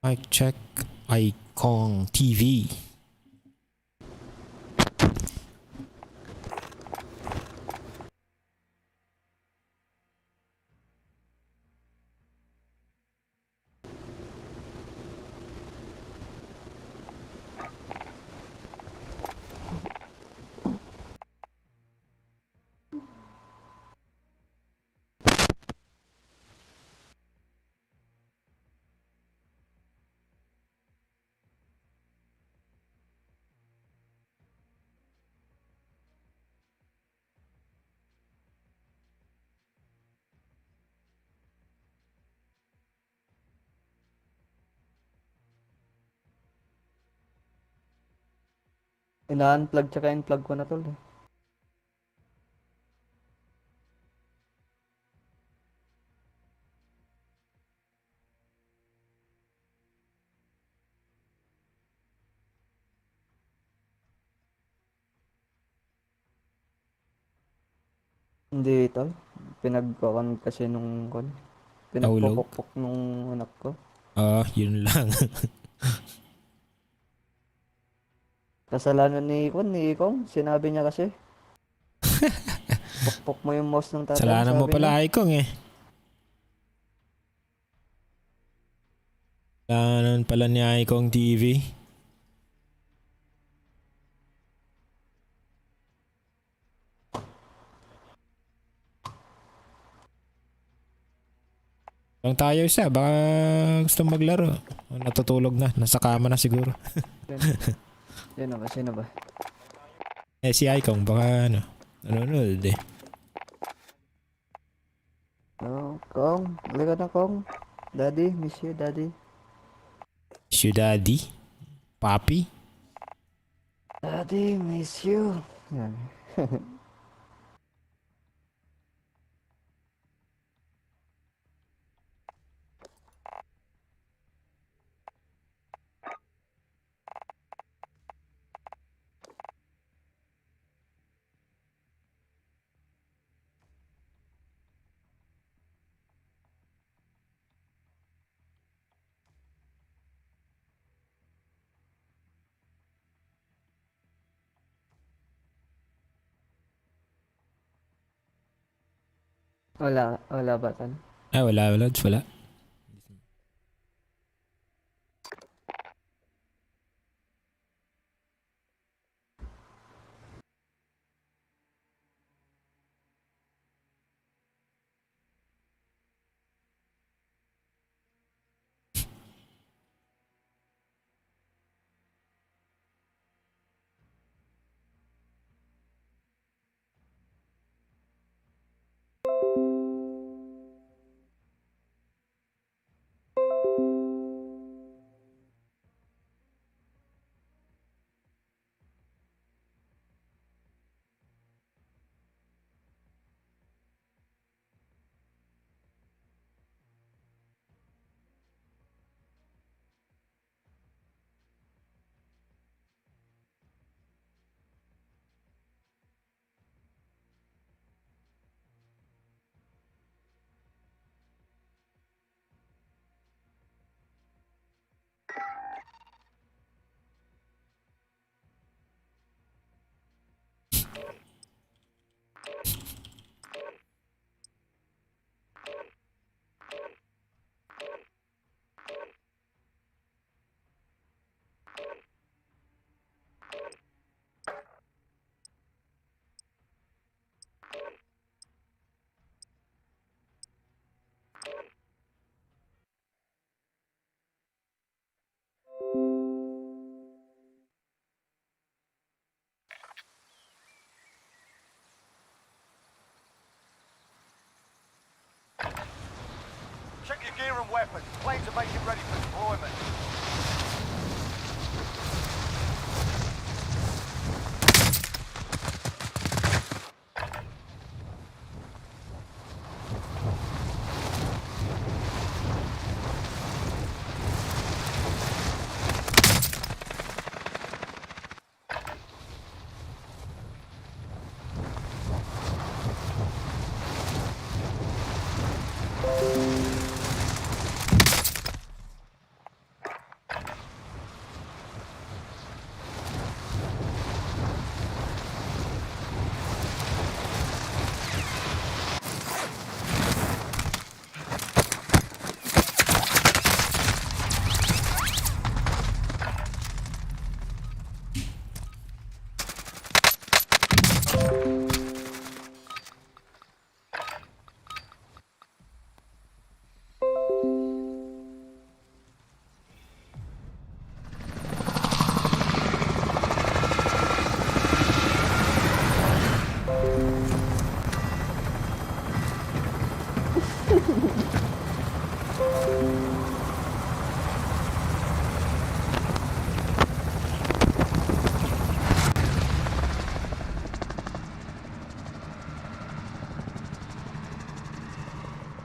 Mic check. Icon TV. Ina-unplug tsaka in-plug ko na tol eh. Hindi tol. Pinagkakon kasi nung kon. Pinagpupukpok nung anak ko. Yun lang. Kasalanan ni Ikaw. Sinabi niya kasi. Pukpok mo yung mouse ng tatay. Kasalanan mo pala Icon eh. Kasalanan pala ni Icon TV. Lang tayo isa, baka gusto maglaro. Natutulog na, nasa kama na siguro. Sino ba? Si Icon, baka nanonood eh. Kong, halika na Kong. Daddy, miss you daddy. Miss you daddy? Papi? Daddy, miss you. Yan. Wala ba tan? Wala. Check your gear and weapons. Planes are making ready for deployment.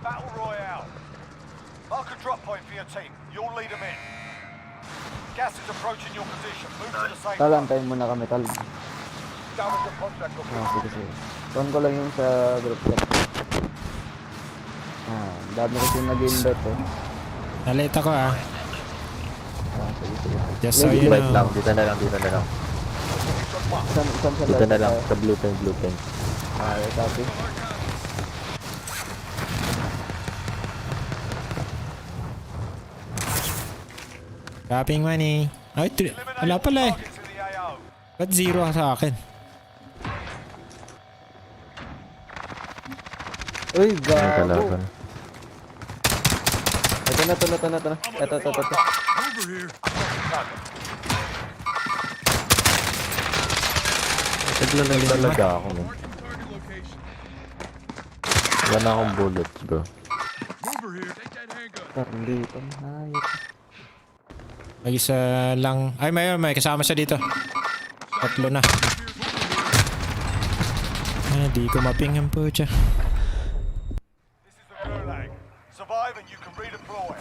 Battle Royale. Mark a drop point for your team. You'll lead them in. Gas is approaching your position. Move to the safe Tal, zone. antayin muna kami, Tal. Damage your contract or Sige. Tuon ko lang yung sa group chat. Dami kasi nag-invert eh. Nalit ako Sige. Just so you know. Lang, dito na lang. Saan Dito na lang, sa blue tank. Copy. Copying money. Ay, wala pala eh. Ba't 0 ang sa akin? Uy, gago. Kalaban. Ito na. Ito. Over here. Naglalag talaga ako. Wala na akong bullets, bro. Over here. Take that handgun. Dito. Hayop. Mag-isa lang. Ay, may kasama siya dito. 3 na. Di ko mapingham po siya. Survive and you can redeploy.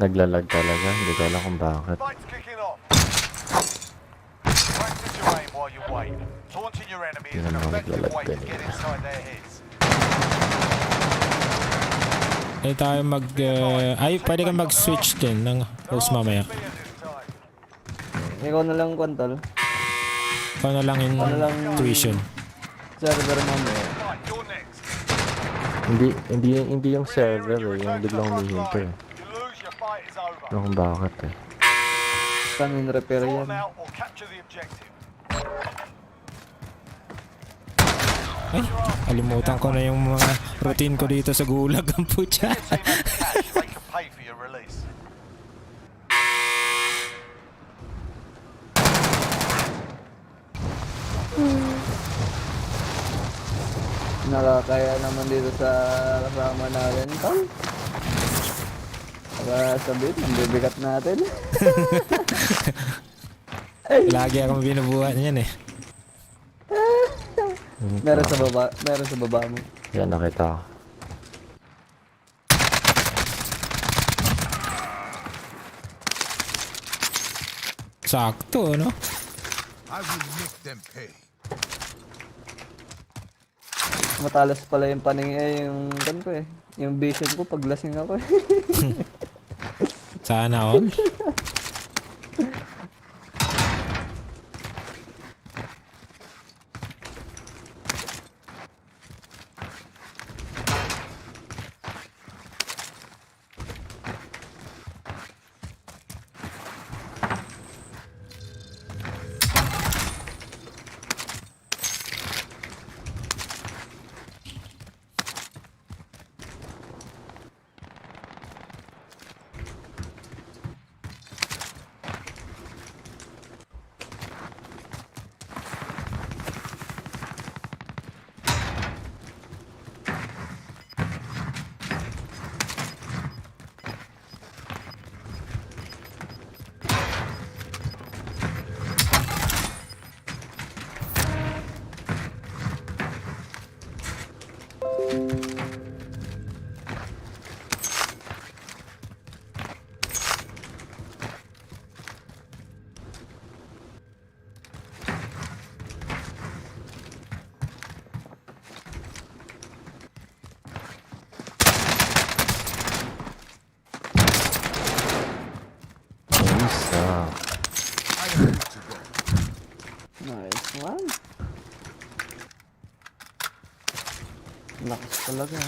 Naglalag talaga. Hindi ko alam kung bakit. Fight's kicking off. Practice your aim while you wait. Taunting your enemy is an effective way to get inside their heads. Pwede tayo pwede kang mag-switch din ng host mamaya. Ikaw na lang, Kwantal. Ikaw na lang yung tuition. Server mamaya. Right, you're next. Hindi yung server eh, yung biglang humihinto eh. You lose, your fight is over. Ano kung bakit eh. Saan yung repair Sort yan? them out or capture the objective. Ay, kalimutan ko na yung mga routine ko dito sa gulag ang putya. They can pay for your release. Nakakaya naman dito sa kasama natin, tol. Baka sabihin, ang bibigat natin. Lagi akong binubuhat niyan eh. Meron sa baba mo. Yan, nakita ko. Sakto, no? I will make them pay. Matalas pala yung yung ko eh. Yung vision ko pag lasing ako eh. Sana all. Nice one. Lakas talaga.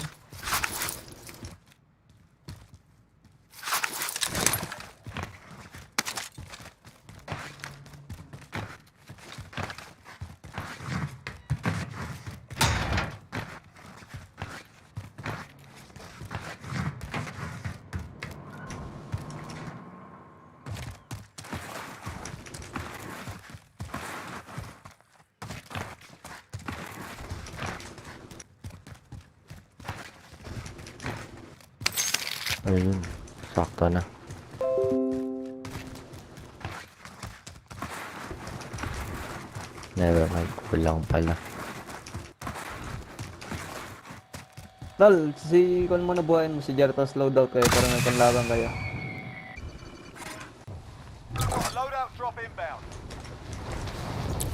Ayun, sakto na. Never mind, kulang pala. Tol, si kung mo nabuhayin mo si Jartas loadout kayo para may panlaban kayo. Loadout drop inbound.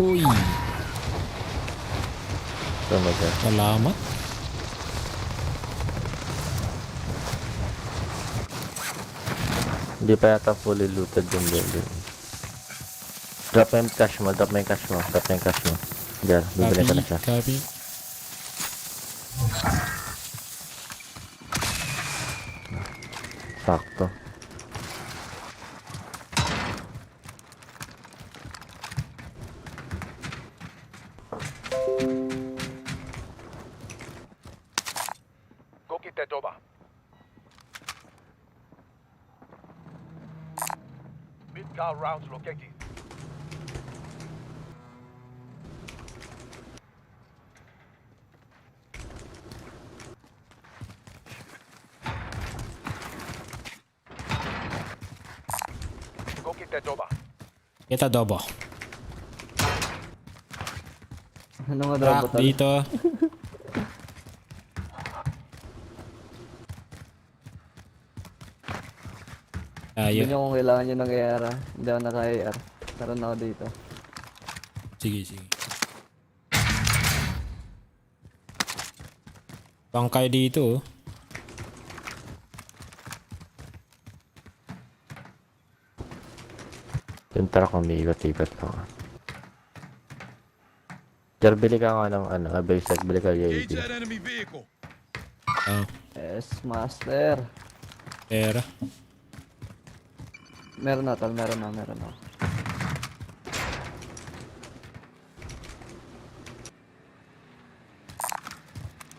Uy. Salamat. Hindi pa yata fully looted yung building. Drop mo yung cash mo, drop mo yung cash mo, drop mo yung cash mo. Diyan, bibili ko na siya. Copy. Sakto. Go get that doba. Mid-car rounds located. Go get that doba. Kita adobo. Ano nga Rock dito. Hindi nyo kung kailangan nyo ng AR. Hindi ako naka-AR. Karoon ako dito. Sige, sige. Bangkay dito. Yung truck umiikot-ikot ka. Jar, bili ka nga ng basic, bili ka UAV. Oh. Yes, master. Pera. Meron na, tol. Meron na.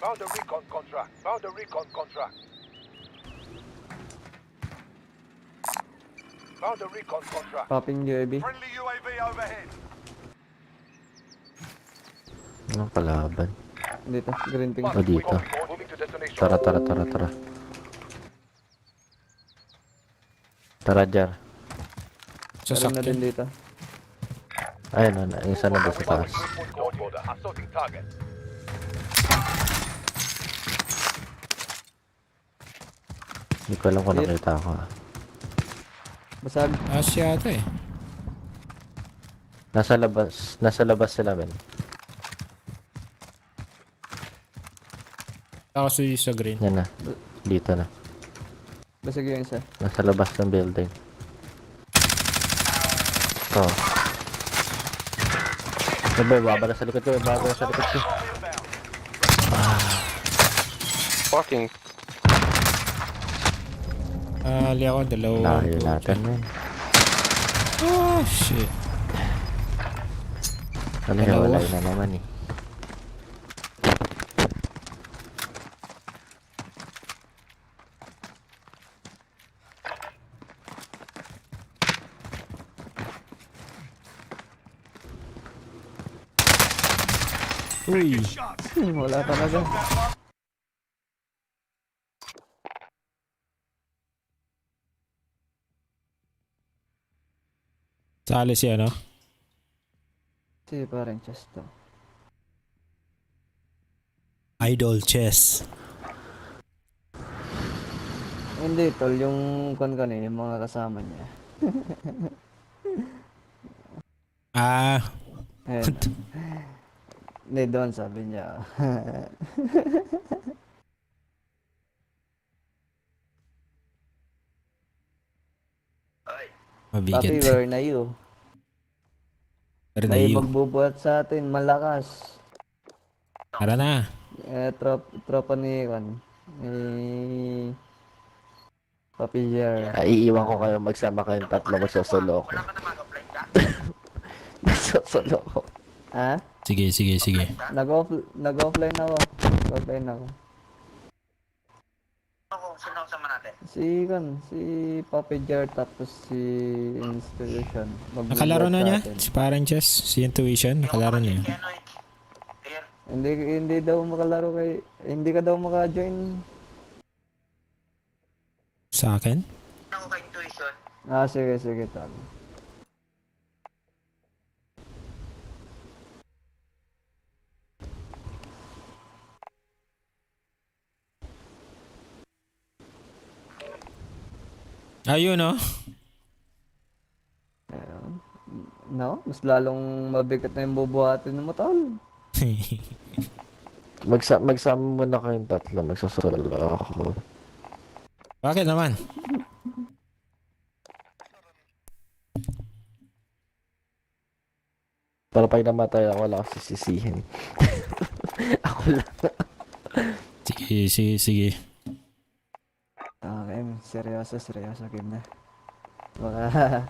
Found a recon contract. Found a recon contract. Popping UAV. Friendly UAV overhead. Anong kalaban? Dito, green ping. O dito. Moving to destination. Tara. Tara, Jar. Meron na din dito. Ayun na, isa na ba sa taas? Assaulting target. Hindi ko alam kung nakita ako. Basag. Asya ata eh. Nasa labas sila, men. Ako sa green. Yan na. Dito na. Basag yung isa. Nasa labas ng building. Oh. Sabay, baba na sa likod ko. Fucking. Ali ako, dalawa. Layo natin, men. Oh, shit. Ano yung walay na naman eh. Uy. Wala talaga. Sali siya, no? Si parang chest to. Idol chess. Hindi, tol. Yung yung mga kasama niya. Ayan. Hindi, doon sabi niya. Mabigat. Papi, where na you? May magbubuhat sa atin, malakas. Tara na. Tropa ni Papi Jer. Iiwan ko kayo, magsama kayong tatlo, magsosolo ko. Magsosolo ko. Ha? Sige. Nag-offline ako. Sino kasama natin? Si Papi Jer tapos si Institution. Nakalaro na niya? Si parang chess, si Intuition, nakalaro niya. Hindi daw makalaro hindi ka daw maka-join. Sa akin? Ako kay Intuition. Sige, tama. Ayun, no? No? Mas lalong mabigat na yung bubuhatin mo, tol. Magsama muna kayong tatlo, magsosolo ako. Bakit naman? Para pag namatay ako, wala ako sisisihin. Ako lang. Sige. Okay, seryoso game na. Baka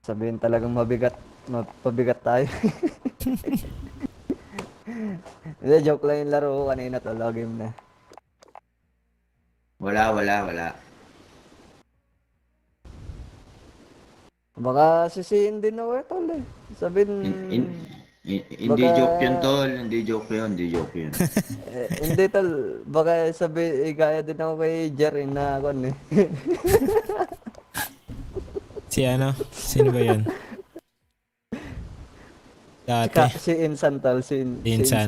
sabihin talagang mapabigat tayo. Hindi, joke lang yung laro ko kanina to, game na. Wala. Baka sisihin din ako tol eh. Sabihin... Hindi joke yun, tol. Hindi joke yun. Hindi tol. Baka gaya din ako kay Jerry na ako eh. Sino ba yun? Dati. Si Insan tol. Si Insan.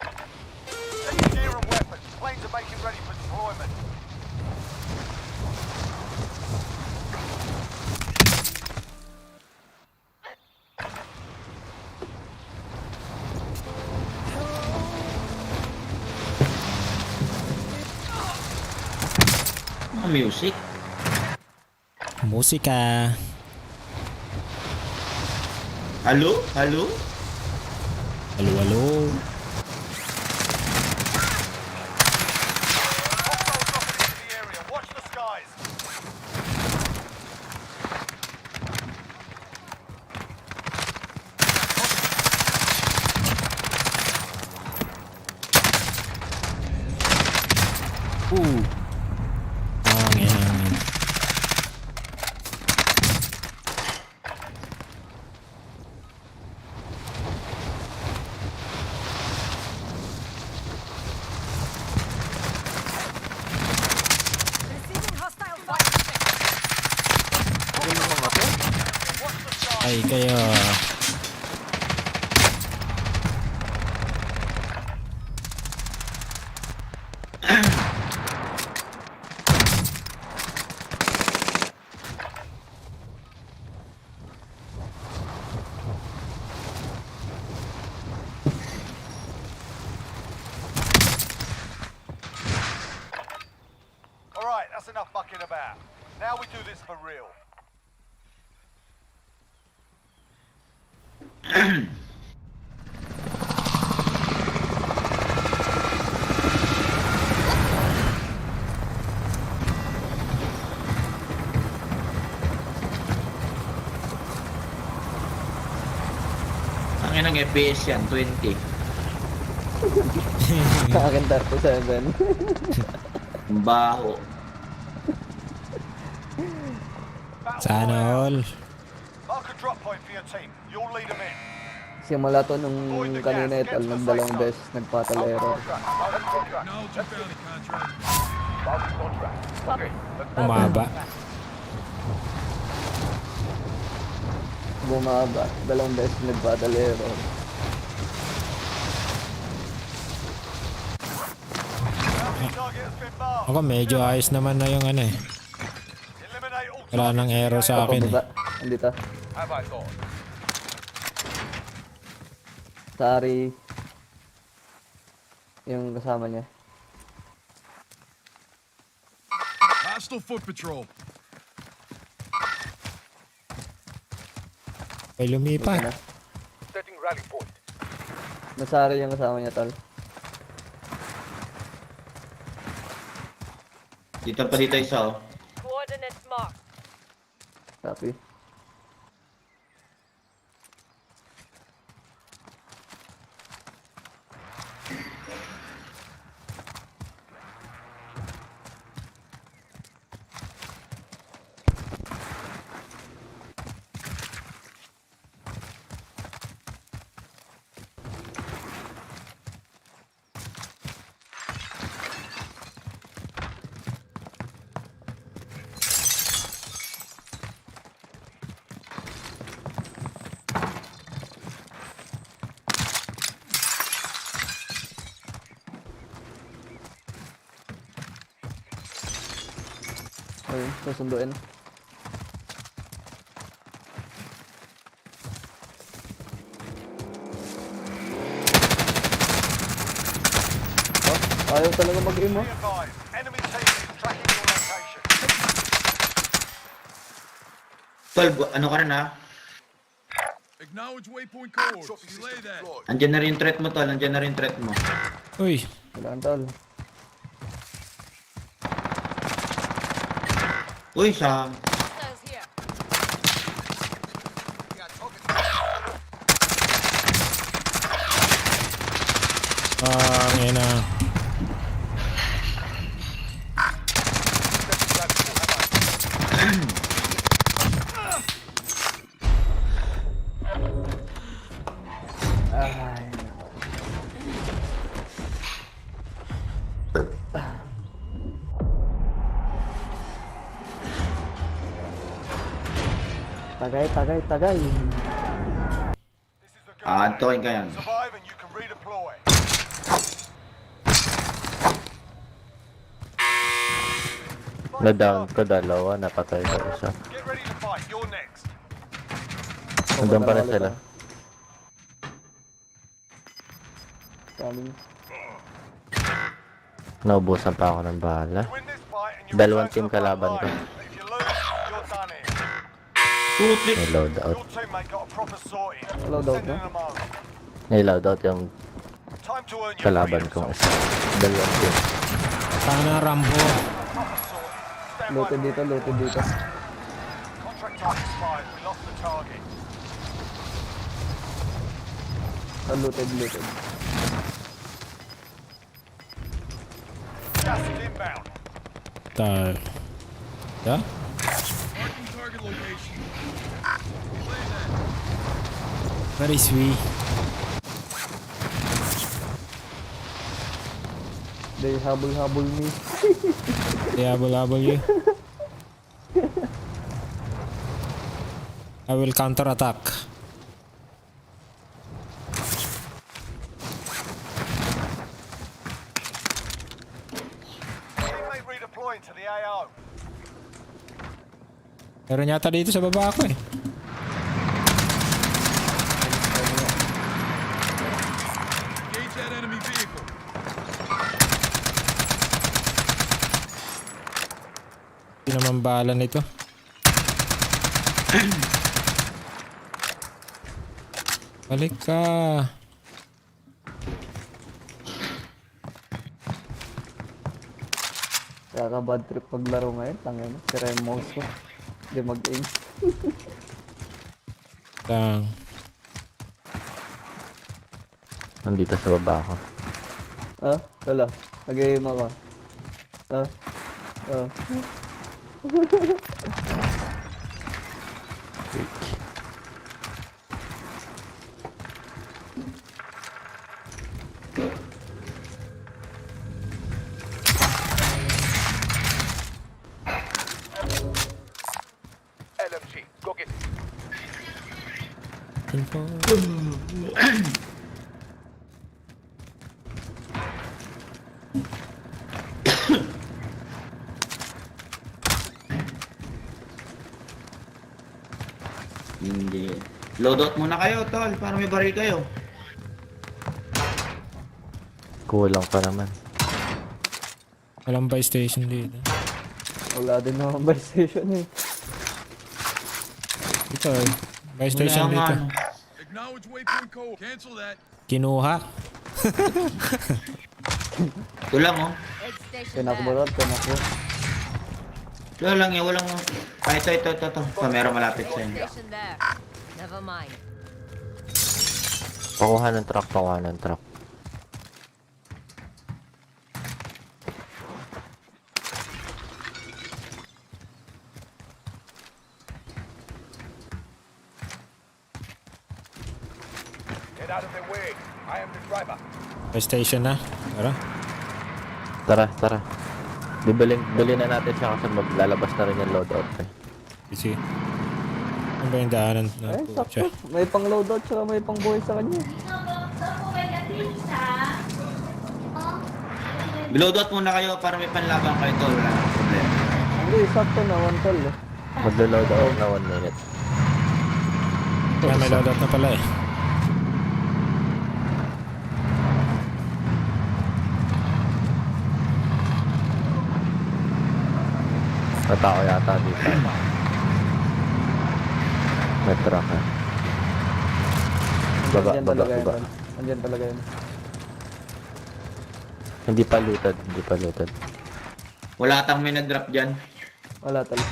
Take gear and weapons. Planes are making ready for deployment. Music. Musika. Halo? Halo? Halo, halo. Watch the skies. Angin. Ay, kayo. All right, that's enough mucking about. Now we do this for real. Ang inang FPS yan, 20. Sa akin 37. Baho. Sana all. Mark a drop point for your team. You'll lead them in. Simula to nung kanina ito, nagdalawang beses nagpatalero. Umaba. Bumaba, dalawang beses nagpatalero. Ako medyo ayos naman na yung ano eh. Wala nang arrow sa akin eh. Andito. Sorry. Yung kasama niya. Hostile foot patrol. Ay, lumipat. Setting rally point. Nasari yung kasama niya, tol. Dito pa dito isa oh. Coordinates marked. Copy. Ayun, susunduin. Oh, ayaw talaga mag-aim oh. Enemy team is tracking your location. 12, ano ka rin ha? Acknowledge waypoint codes. Relay that. Andyan na rin threat mo tol, andyan na rin threat mo. Uy. Wala tol. Uy, sa... Ngayon na. Tagay. Antokin ka yan. Survive and you can redeploy. Na-down ko dalawa, napatay ko isa. Get ready to fight. You're next. Nandun pa na sila. Naubusan pa ako ng bala. Dalawang team kalaban ko. If you lose, you're done here. May loadout. Your teammate got a proper sorting. Loadout Send na? in a moment. May loadout yung Time to earn your kalaban freedom. kong isa. Dalawang team. Sana Rambo. Looted dito. Contract time expired. We lost the target. Looted. Gas is inbound. Yeah? Marking target location. Where is we? They habol me. They habol you. I will counter attack. Teammate redeploying to the AO. Meron yata dito sa baba ako eh. Engage that enemy vehicle. Hindi naman bala nito. Balik ka. Kaya ka bad trip paglaro ngayon. Tangin. Sira yung mouse ko. Hindi mag-aim. Tang. Nandito sa baba ako. Wala. Nag-aim ako. LMG. Go get it. Hindi. Loadout muna kayo, tol, para may baril kayo. Kulang pa naman. Walang buy station dito. Wala din naman buy station eh. Ito eh. Buy station Wala nga, dito. ano. Acknowledge waypoint code. Cancel that. Kinuha. Ito lang, oh. Tinakbo. Ito lang yan, walang... Ay, ito. Pamera malapit sa inyo. Station there. Never mind. Pakuha ng truck. Get out of the way. I am the driver. Buy station na. Tara. Tara. Bilhin na natin siya kasi maglalabas na rin yung loadout eh. Easy. Ano ba yung daanan? Sakto. May pang loadout tsaka may pang buhay sa kanya. Loadout muna kayo para may panlaban kayo, tol. Wala nang problema. Hindi, sakto na 1 tol eh. Maglo-loadout na 1 minute. Kaya may loadout na pala eh. Natao yata dito. May truck eh. Baba. Andyan talaga yun. Hindi pa looted. Wala atang may nag-drop dyan. Wala talaga.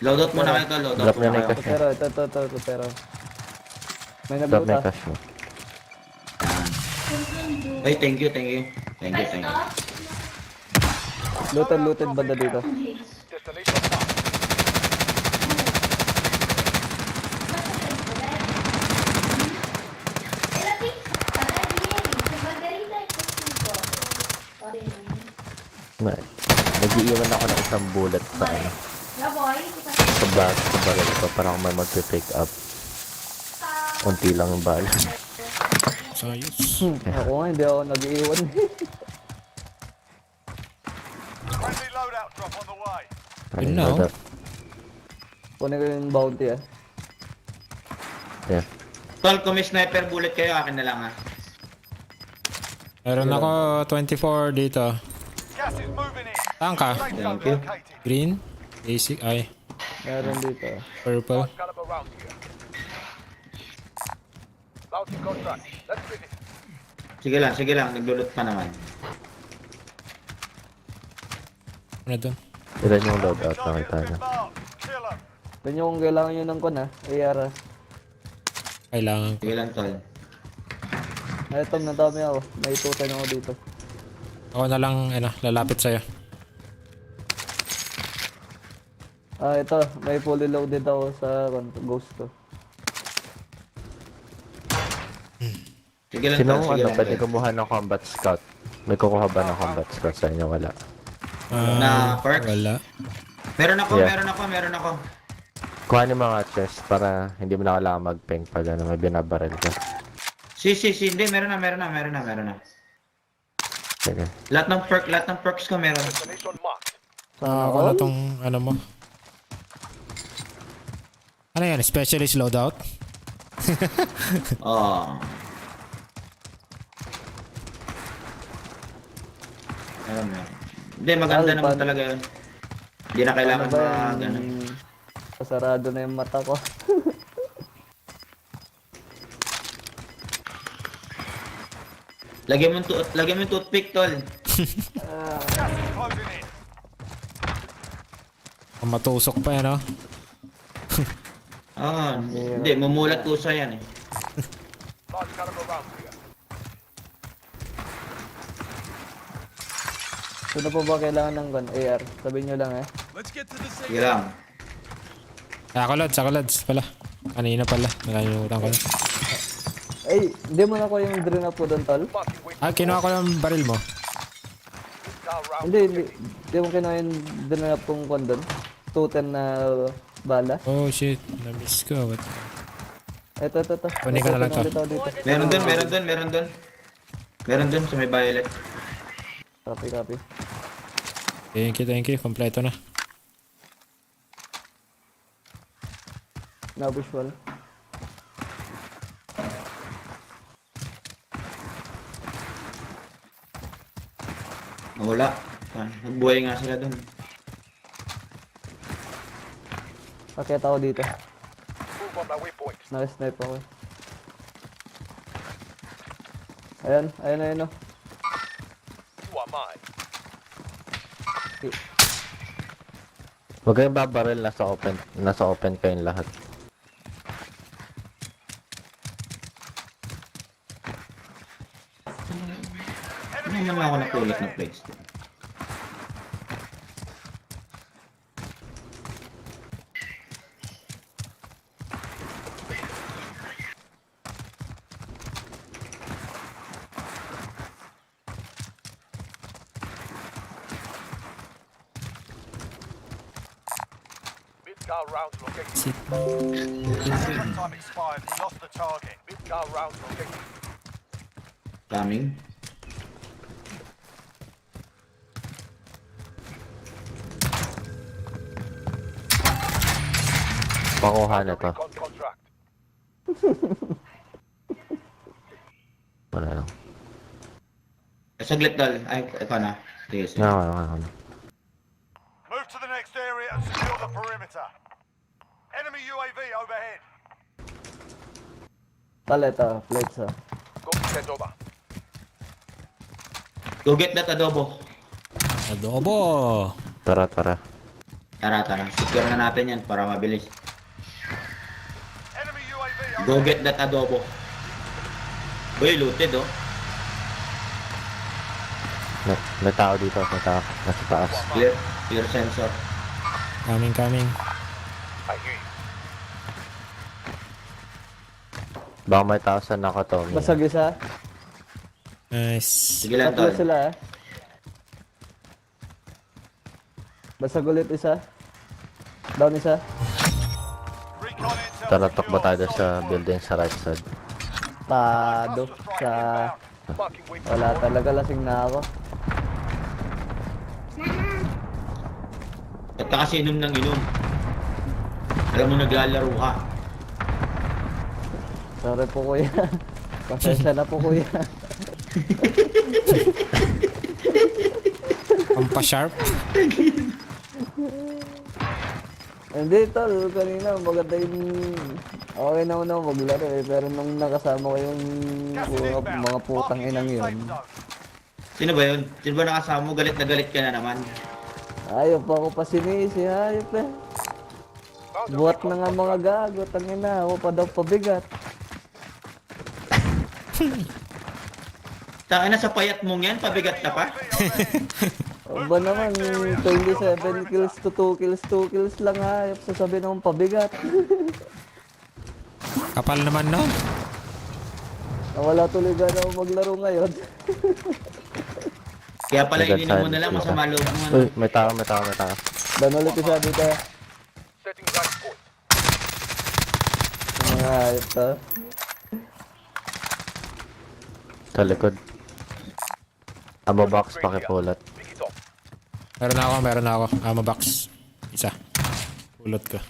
Loadout muna kayo, tol. Loadout Drop na muna yung kayo. cash Pero ito. Pero. May Drop na nagluta. yung cash mo. Ay, thank you. Looted banda dito. Destination marked. Nag-iiwan ako ng isang bullet sa ano. Sa baril ko, parang may magpipick up. Unti lang yung bala. Sayos. Ako nga, hindi ako nag-iiwan. Friendly loadout drop on the way. Yun na, oh. Kunin ko yung bounty ah. Yeah. Tol, kung may sniper bullet kayo, akin na lang ha. Meron ako 24 dito. Gas is moving in. Tangka. Safe zone Thank you. located. Green. Basic. Ay. Meron dito. Purple. Caliber round here. Bounty contract. Let's finish. Sige lang, naglulot pa naman. Ano doon? Ilan yung loadout nakita na. Kill 'em. Doon yung kung kailangan nyo ng kun ah. AR ah. Kailangan ko. Sige lang, Tol. Ay, Tom, nadami ako. May tutan ako dito. Ako na lang, lalapit sa'yo. Ah, ito. May fully loaded ako sa ghost ko. Sige lang, Sino Tol. Sige lang, pwede Tol. kumuha ng combat scout? May kukuha ba ng combat scout sa inyo? Wala. Na perks? Wala. Meron ako, Yeah. meron ako. Kuha niyo mga chest para hindi mo na kailangan mag-ping pag may binabaril ka. Hindi, meron na. Sige. Lahat ng perks ko meron. Ako na tong, mo. Ano yan? Specialist loadout? Oh. Meron na. Hindi, maganda naman talaga yun. Hindi na kailangan ano. Pasarado na yung mata ko. Lagyan mo yung toothpick, Tol. Matusok pa yan, oh. Hindi, mumulat usa yan eh. Sino po ba kailangan ng gun? AR? Sabihin nyo lang eh. Sige lang. Ako lods pala. Kanina pala. Nakalimutan ko na. Ay, hindi mo na ko yung drone up po doon, Tol? Kinuha ko yung baril mo. Hindi mo kinuha yung drone up kong kon doon? 210 na bala? Oh shit, na-miss ko. What? Ito. Kunin ka na lang to. Meron dun sa may violet. Copy. Thank you. Kompleto na. Na visual. Wala. Nagbuhay nga sila dun. Pakita ako dito. Naka-snipe ako eh. Ayan. Huwag kayong babaril, nasa open kayong lahat. Ano naman ako nakulit na place. Mid-car rounds located. Time expired. We lost the target. Mid-car rounds located. Coming. Pakuha na to. Wala lang. Saglit, Tol. Ay, ito na. Sige. No. Move to the next area and secure the perimeter. Enemy UAV overhead. Paleta, plates ah. Go get that adobo. Tara. Tara. Secure na natin yan para mabilis. Enemy UAV Go get that adobo. Boy, looted oh. May tao dito, nasa taas. Clear sensor. Coming. I hear you. Baka may tao sa Nakatomi. Basag isa. Nice. Sige lang, Tatlo Tol. sila ah. Basag ulit isa. Down isa. Tara, takbo tayo sa building sa right side. Tado. Sa... Wala talaga, lasing na ako. At ka kasi inom ng inom. Alam mo naglalaro ka. Sorry po kuya. Pasensya na po kuya. Pampa-sharp. Hindi tol, kanina maganda yung... Okay naman ako maglaro eh, pero nung nakasama ko yung mga putang inang yun. Sino ba yun? Sino ba nakasama mo? Galit na galit ka na naman. Ayop ako pa sinisi, hayop eh. Buhat na nga mga gago, tangina, ako pa daw pabigat. Tangina sa payat mong yan, pabigat ka pa? O ba naman, 27 kills to 2 kills lang hayop, sasabihin akong pabigat. Kapal naman no? Wala tuloy gana ako maglaro ngayon. Kaya pala ininom mo na lang, masama loob mo. Uy, may tao. Dan ulit isa dito. Hayop to. Sa likod. Ammo box, pakipulot. Meron ako. Ammo box. Isa. Pulot ko.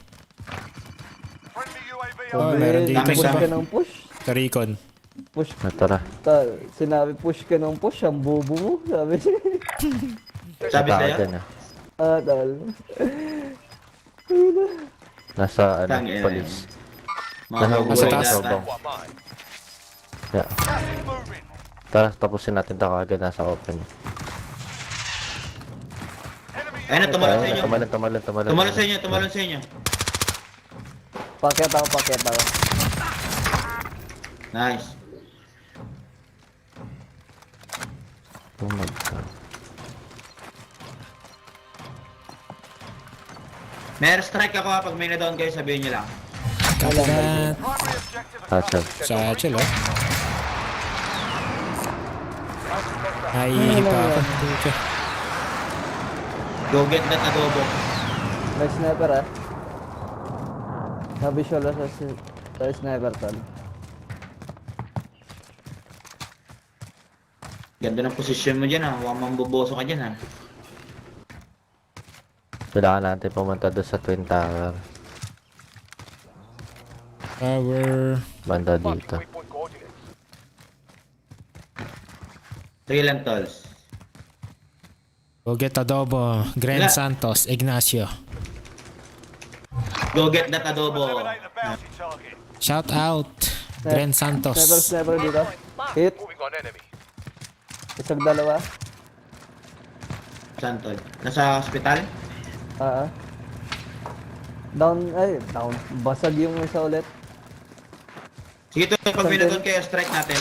Oh, meron dito Push isa ka pa. ng push. Sa recon. Push. Tara. Sinabi push ka ng push, ang bobo mo, sabi. Sabi sa'yo? Tal. Nasa Tangina. police. Nasa taas. Yeah. Tara, tapusin natin ito kagad nasa open. Ayun na, tumalon sa inyo. Tumalon sa inyo. Paket ako. Nice. Oh my god. May airstrike ako pag may na-down kayo, sabihin nyo lang. Kagat. Satchel. oh. Ay, pa ako. Go get that adobo. May sniper ah. Na-visual sa sniper tal. Ganda ng posisyon mo dyan ha. Huwag mamboboso ka dyan ha. Kailangan natin pumunta doon sa Twin Tower. Banda dito. Sige lang, tolls. Go get adobo. Grand Santos, Ignacio. Go get that adobo. Shout out. Grand Santos. Sniper dito. Hit. Isang dalawa. Saan, tol? Nasa hospital? Down. Basag yung isa ulit. Sige tol, pag may na-down kayo, strike natin.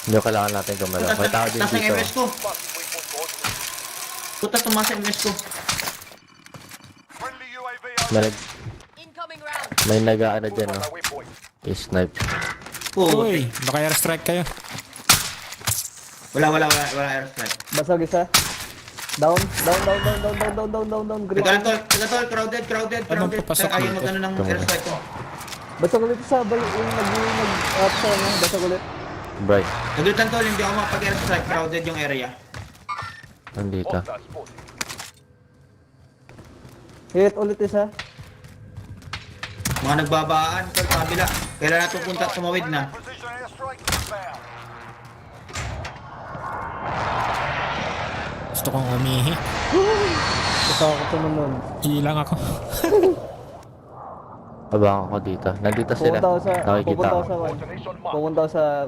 Hindi kailangan natin gumalaw. May tao din Tas ng dito. MS ko. Puta, tumas ang MS ko. May nag-ano dyan oh. I-snipe. Uy, baka airstrike kayo. Wala airstrike. Basag isa. Down. Green. Tol, crowded. Anong papasok Ayaw dito? magano ng airstrike ko. Basag ulit isa. Yung nag-up sa ano. Basag ulit. Bright. Naglitan tol, hindi ako makapag-airstrike. Crowded yung area. Nandito. Hit ulit isa. Mga nagbabaan, tol, kabila. Kailan natin punta at tumawid na. Gusto kong umihi. Gusto ako tumunod. Hilang ako. Abang ako dito. Nandito sila. Nakikita ako. Pupunta ako sa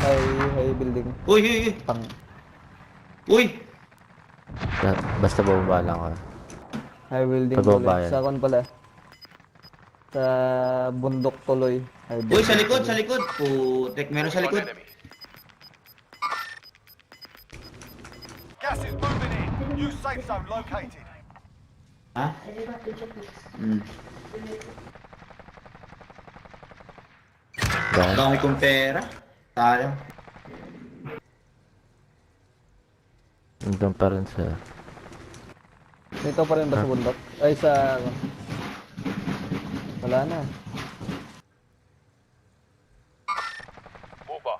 high building. Uy! Uy! Basta bababa lang ako. High building Pababa tuloy. yan. Sa kon pala. Sa bundok tuloy. Uy, sa likod! Putek, meron sa likod. Gas is moving in. New safe zone located. Ha? Dami kong pera. Tayo. Nandun pa rin sila. Dito pa rin ba sa bundok? Ay, sa... Wala na. Move.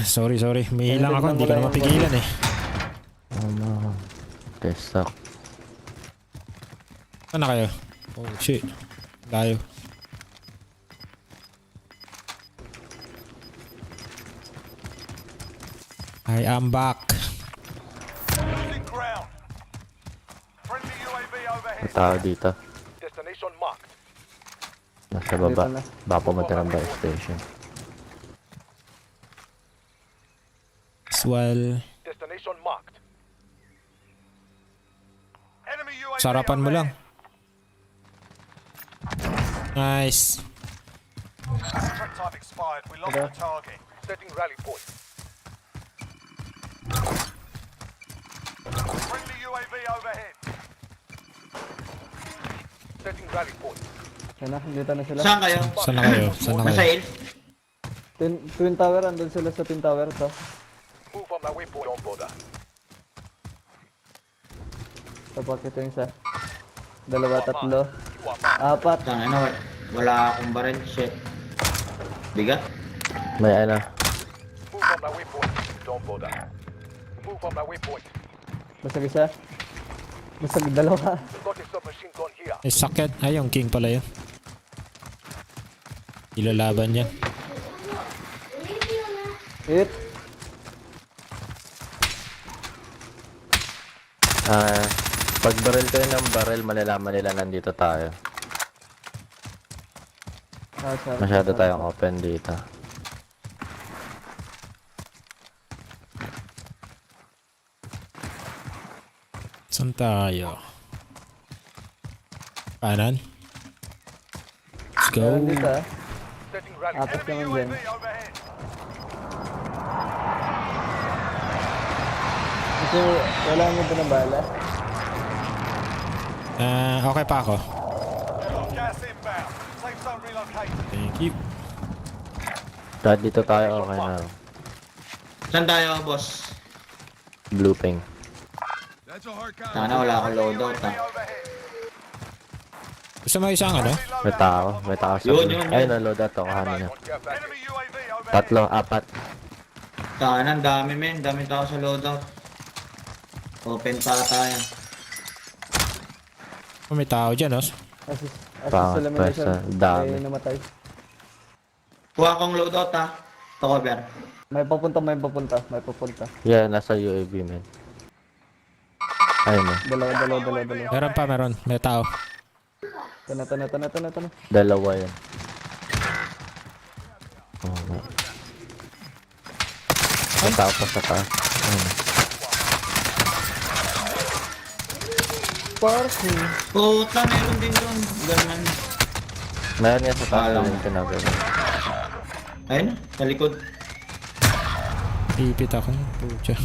Sorry. May hilang ako. Hindi ko na mapigilan eh. Ano? Testak. Saan na kayo? Oh shit. Layo. I am back. Losing ground. Friendly UAV overhead. May tao dito. Destination marked. Nasa baba. Baka pumunta ng buy station. Swell. Destination marked. Enemy UAV Sarapan mo lang. Nice. Threat type expired. We lost the target. Setting rally point. Friendly UAV overhead. Setting rally point. Yan na, dito na sila. Saan kayo? Saan na kayo? Nasa hill? Twin Tower, andun sila sa Twin Tower to. Move on my waypoint on border. Tapos ito yung isa. 2, 3, 4. Ano, wala akong baril. Shit. Bigat? May ano. Move on my waypoint. Don't bother. Move on my waypoint. Basag isa. Basag 2. Got a submachine gun here. Ay, sakit. Ay, yung king pala yun. Ilalaban yan. Hit. Pag baril kayo ng baril, malalaman nila nandito tayo. Masyado tayong open dito. Saan tayo? Kanan? Let's go. Meron dito ah. Setting rally. Apat Enemy naman dyan. UAV overhead. Kasi wala mo ba na bala? Okay pa ako. Gas inbound. Safe zone relocated. Thank you. Dahil dito tayo, okay na. Saan tayo, boss? Blue ping. That's a hard count. Sana wala akong loadout ha. Gusto mo isang ano? May tao sa Yun. Ayun, naload at ako kanin niya. Enemy UAV overhead. 3, 4. Sana, ang dami men. Dami tao sa loadout. Open para tayo. Oh, may tao dyan, oh. Assist Pangat elimination. pa sa dami. May namatay. Kuha kong loadout ha. To cover. May papunta. Yeah, nasa UAV, man. Ayun na. Dalawa. Meron. May tao. Tana. Dalawa yan. Oo nga. May tao pa sa taas. Ayun. Parking. Puta, meron din doon. Ganun. Meron nga sa taas yung tinagal. Ayun, sa likod. Pipit ako. Pucha.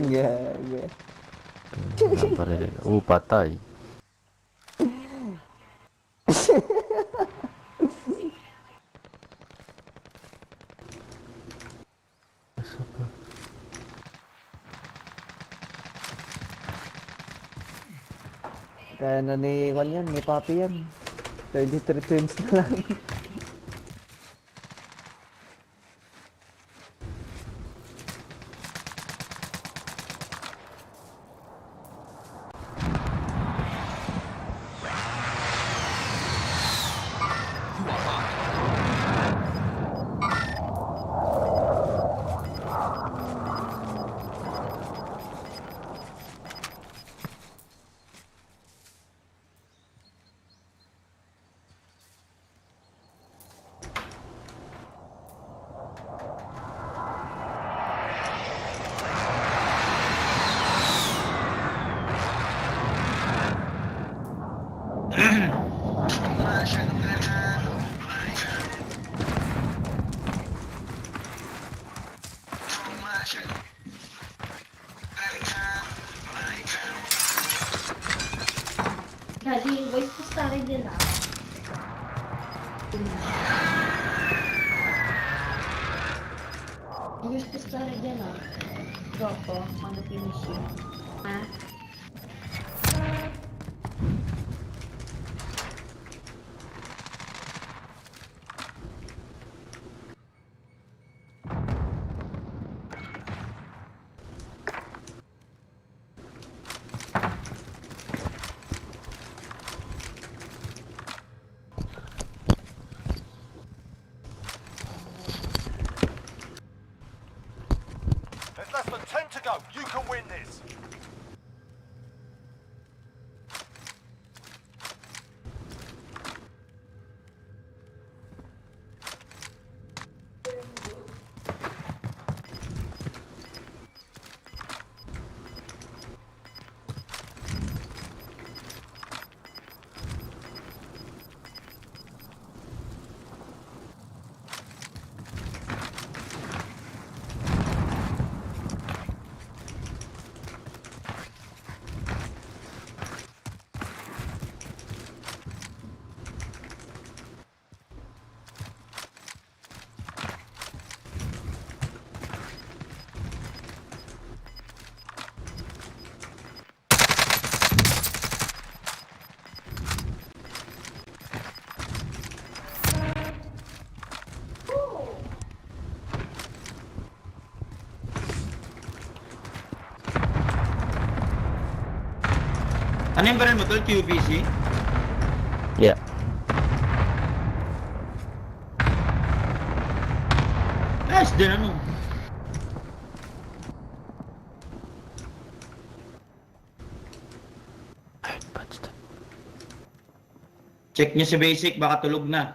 Gaga. Patay. Kaya na ni Juan yan, ni Papi yan. 33 twins na lang. Daddy, voice ko sa akin din ah. Voice ko sa akin din ah. Drop ko, ano finish yun. Ha? There's less than 10 to go. You can win this. Ano yung baril mo tol? QBC? Yeah. Nice din ano? Check nyo si basic, baka tulog na.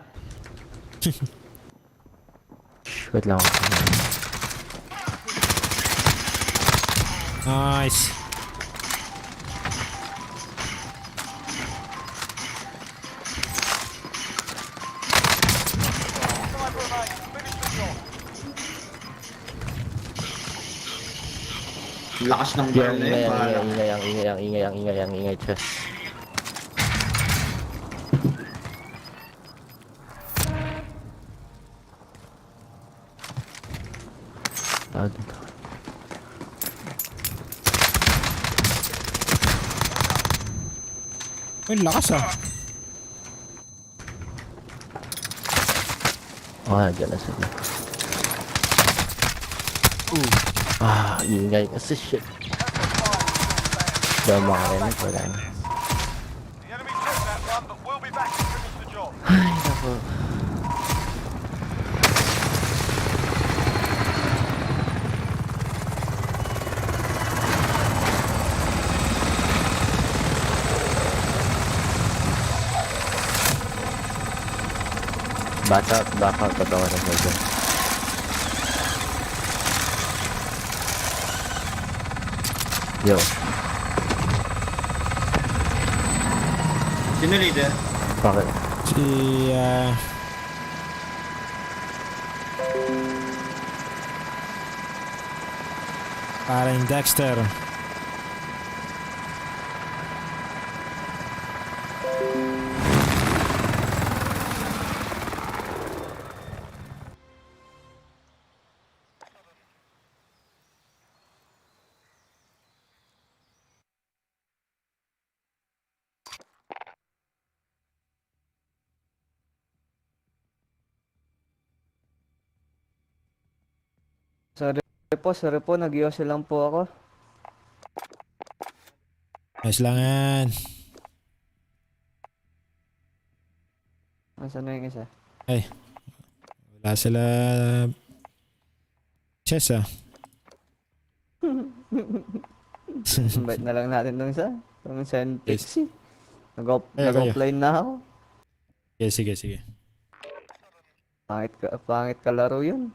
Wait lang. Nice. Lakas ng baril na yun. Ingay, chest. Uy, lakas ah. Dyan na sila. Ingay kasi shit. Diyan makarinig, wala na. The enemy took that one, but we'll be back to finish the job. Ay, naku. Back out, patawa na siya dyan. Yo. Sino leader? Bakit? Si parang Dexter. Sorry po, nag-iose lang po ako. Ayos lang yan. Nasaan na yung isa? Ay. Wala sila. Chess ah. Invite na lang natin nung isa. Nung send Yes. pixie. Nag-offline na ako. Sige. Pangit ka laro yun.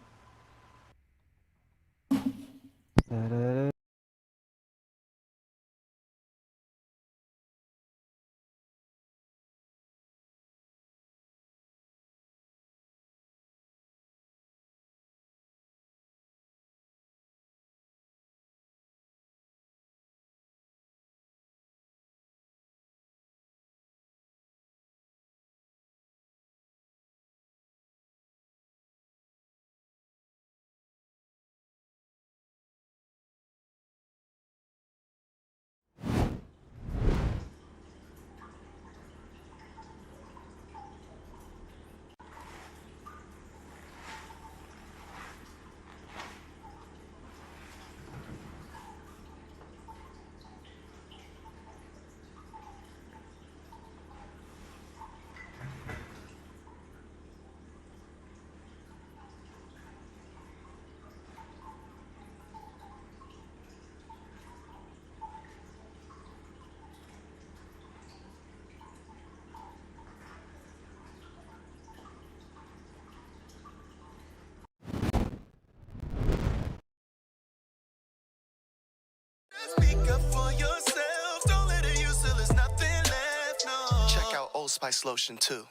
yourself. Don't let it use till there's nothing left. No. Check out Old Spice lotion too.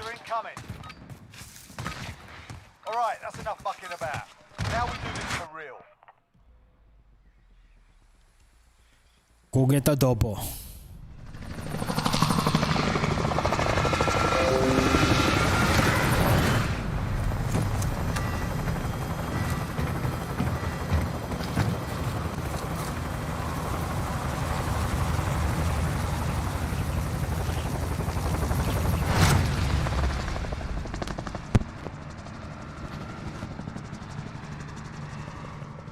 Incoming. Alright, that's enough mucking about. Now we do this for real. Kuget adobo.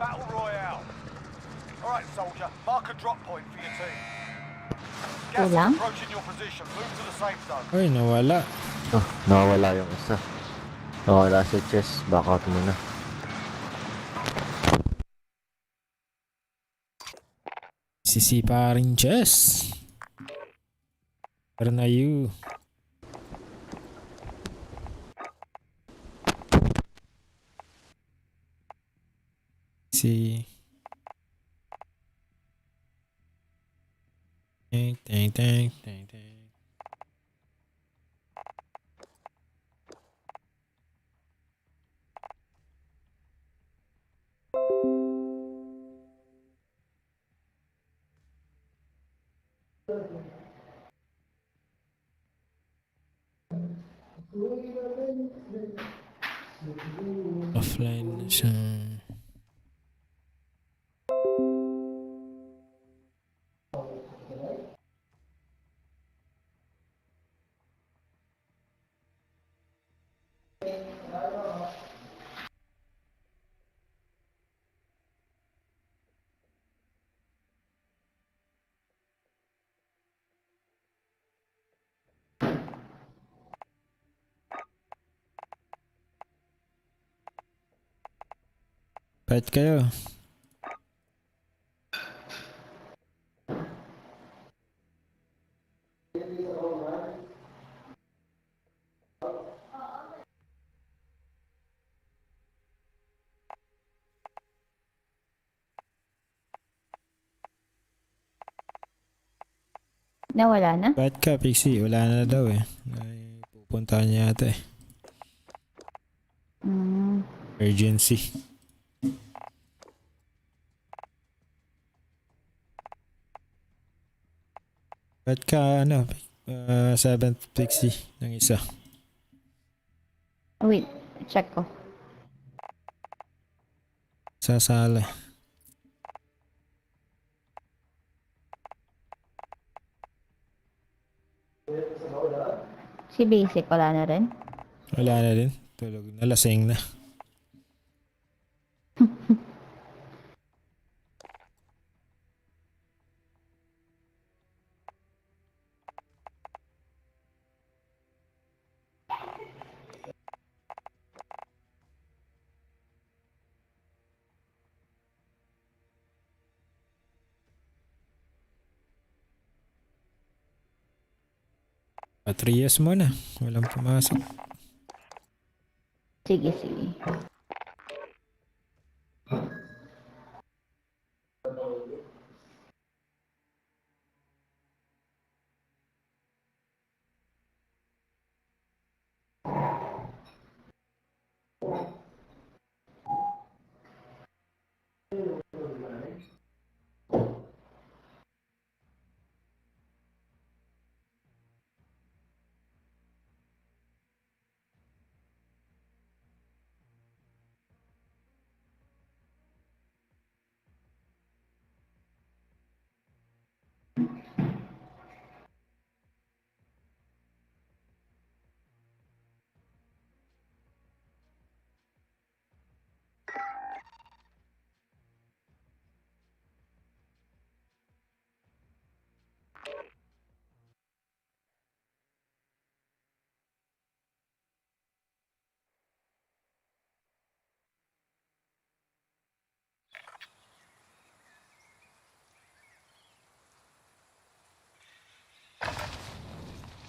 Battle Royale. Alright, soldier, mark a drop point for your team. Gas is Ulang? approaching your position. Move to the safe zone. Ay, nawala. Oh, nawawala yung isa. Nawawala sa chest. Back out muna. Sisipa rin chess. Pero na you. See. Dang, dang, dang, dang, dang. Offline na siya. Fight kayo. Nawala na? Fight ka, Pixie. Wala na daw eh. Ay, pupuntahan niya yata eh. Urgency. Fight ka, 7th Pixie ng isa. Wait, check ko. Sasala. Si Basic, wala na rin? Wala na rin. Tulog na. Lasing na. Patrias mo na. Walang pumasok. Sige, sige.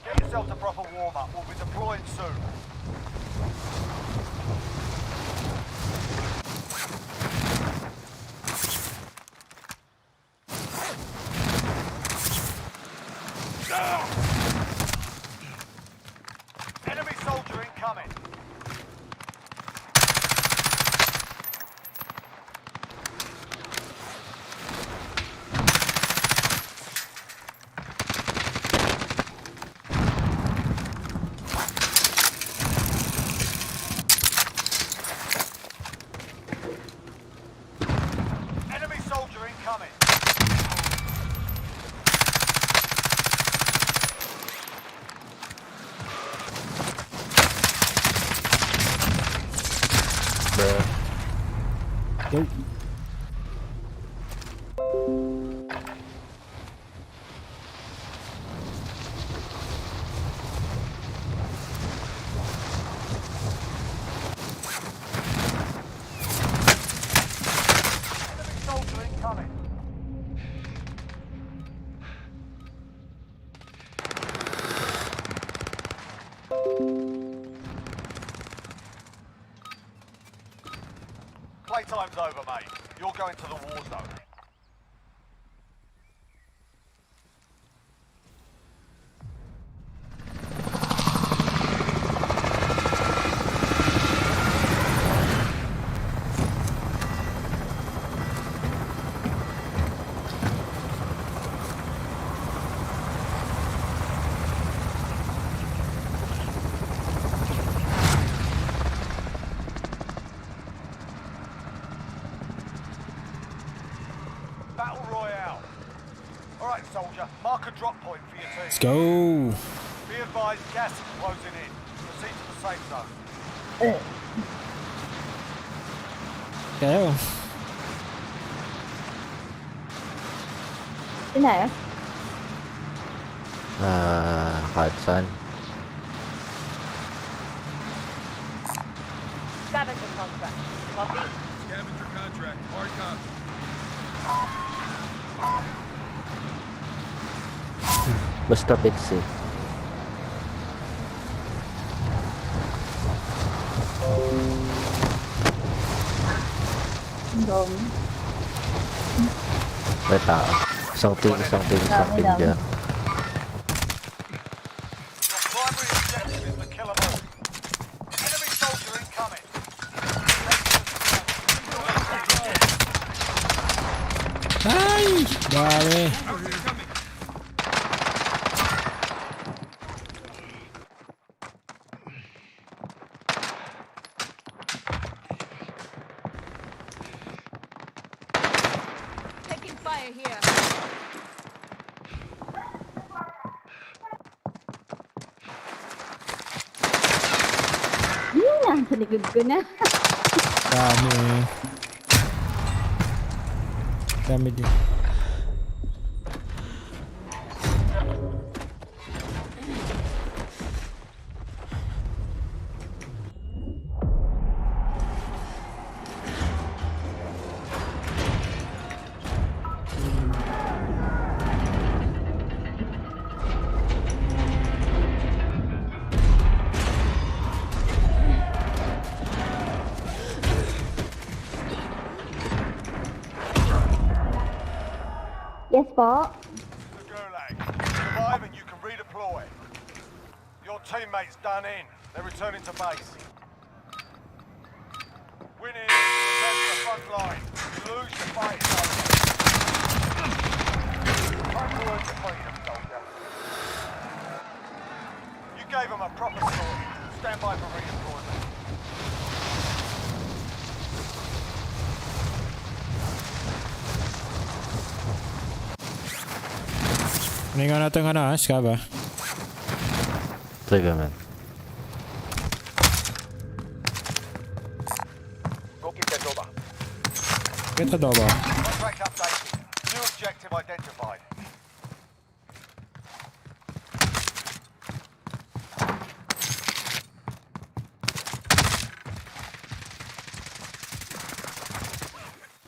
Get yourself a proper warm-up. We'll be deploying soon. Enemy soldier incoming. Enemy soldier incoming. Go. Enemy soldier incoming. Playtime's over, mate. You're going to the war zone. Battle Royale. Alright, soldier. Mark a drop point for your team. Let's go. Be advised, gas is closing in. Proceed to the safe zone. Kayo. Sinayo? Hudson. Scavenger contract. Copy. Scavenger contract Basta pixie. Dong. May tao. Isang ping dyan. Primary objective is to kill them all. Enemy soldier incoming. Ay! Dami. Taking fire here. Yun, sa likod ko na. Dami. Dami din. Yes po. The Gulag. Survive and you can redeploy. Your teammates done in. They're returning to base. Winning. Return to the front line. You lose, the fight is over. Time to earn your freedom, soldier. You gave them a proper story. Stand by for redeployment. Ano nga natin ska ba? Sige, man. Go get that over. Get adobo. Contract updated. New objective identified.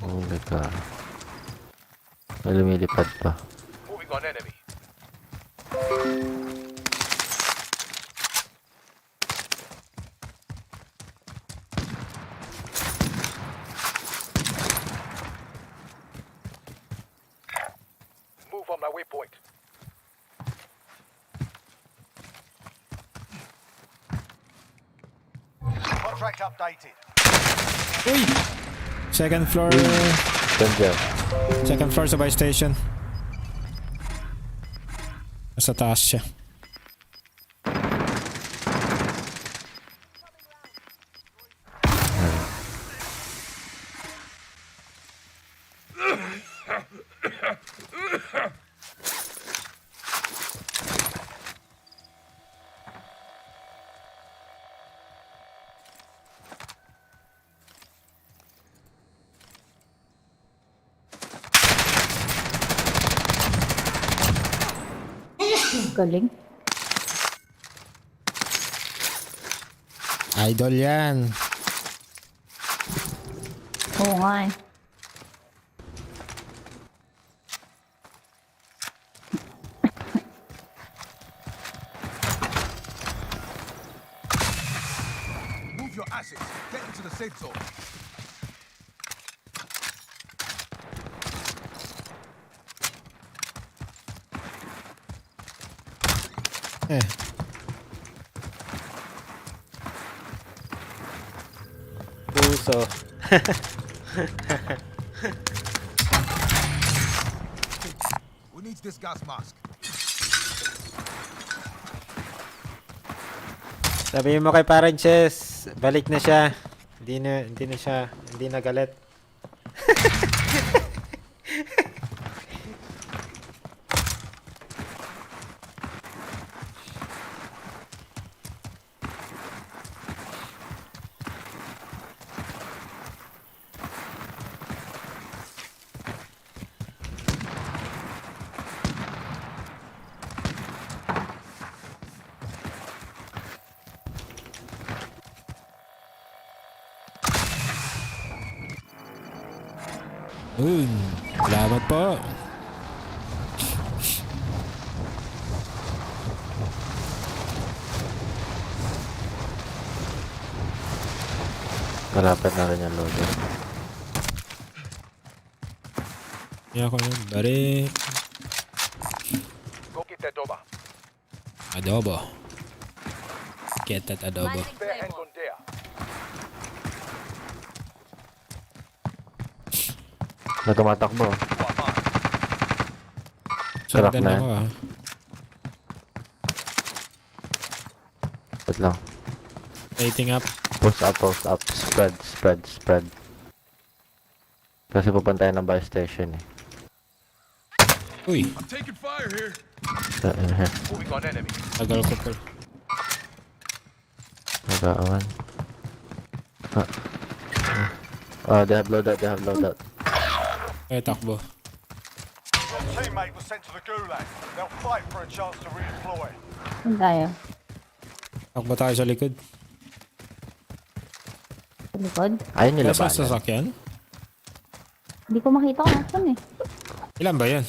Oh my god. May lumilipad pa. Moving on enemy. Move on my waypoint. Contract updated. Uy! Second floor. Ganda. Second floor sa buy station. Nasa taas siya. Galing. Idol yan. Oo nga eh. Move your asses. Get into the safe zone. Puso. Who needs this gas mask? Sabihin mo kay Paranches, balik na siya. Hindi na galit. Salamat po. Malapit na rin yung loader. Kaya ko yun, bari. Go get that doba. Adobo. Get that adobo. Spare hands on there. May tumatakbo. Sarap Sundan na ako yan. Wait lang. Waiting up. Post up. Spread. Kasi pupunta yan ng buy station eh. Uy. I'm taking fire here. Moving on enemy. Tagal ko po. Nag-aawan. They have loadout. Ay, takbo. Your teammate was sent to the gulag. They'll fight for a chance to redeploy. Saan tayo? Takbo tayo sa likod. Sa likod? Ayun nila Nasa ba? sasakyan? Hindi ko makita kung nasan eh. Ilan ba yan?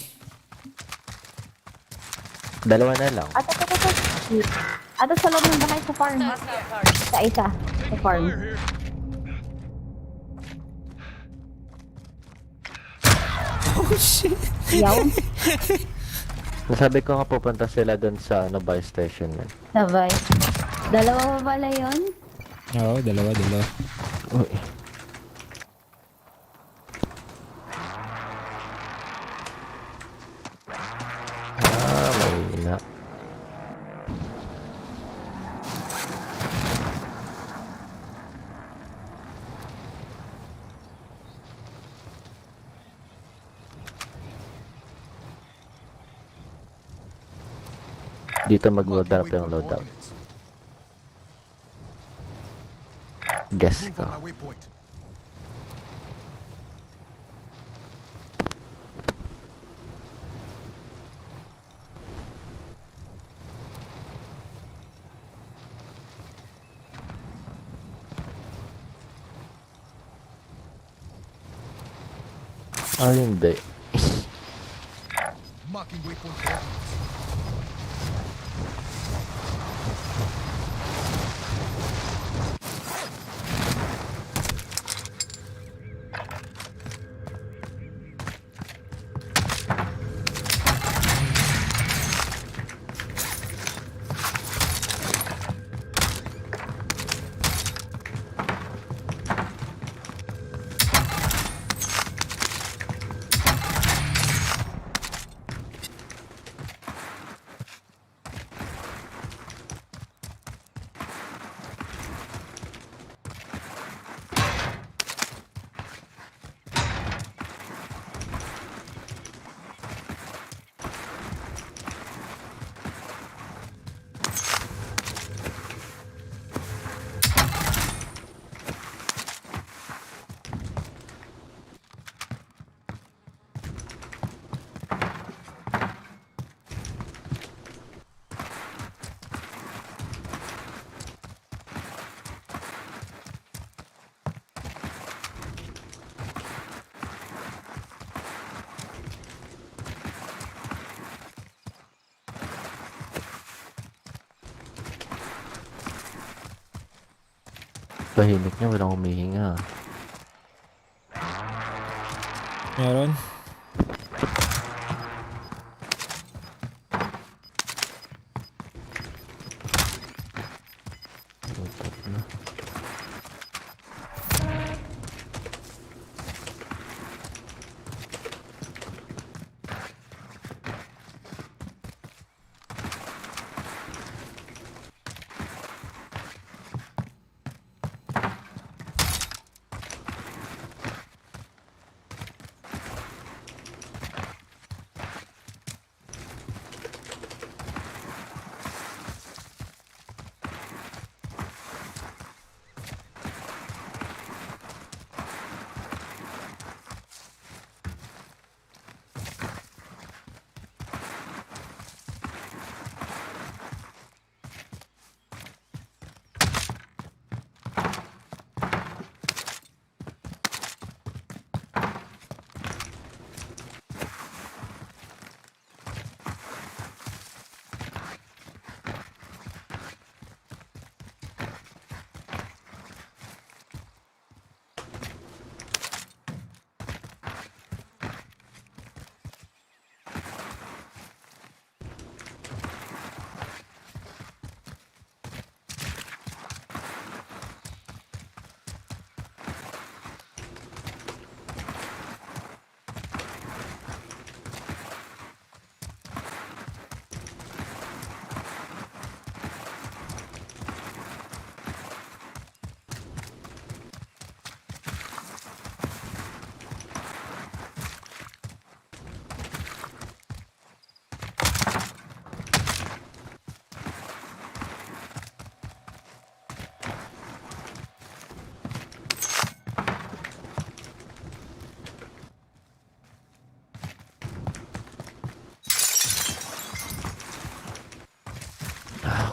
Dalawa na lang. Ato sa loob ng bahay sa farm. Isa. Sa farm. Oh shit! Yaw. Nasabi ko nga pupunta sila dun sa buy station man. Sabay. Dalawa ba pala yun? Oo, dalawa. Uy. Mahina. Dito mag-load up yung loadout. Guess ko. Hindi. Marking waypoint coordinates. Tahimik niya, walang humihinga. Meron.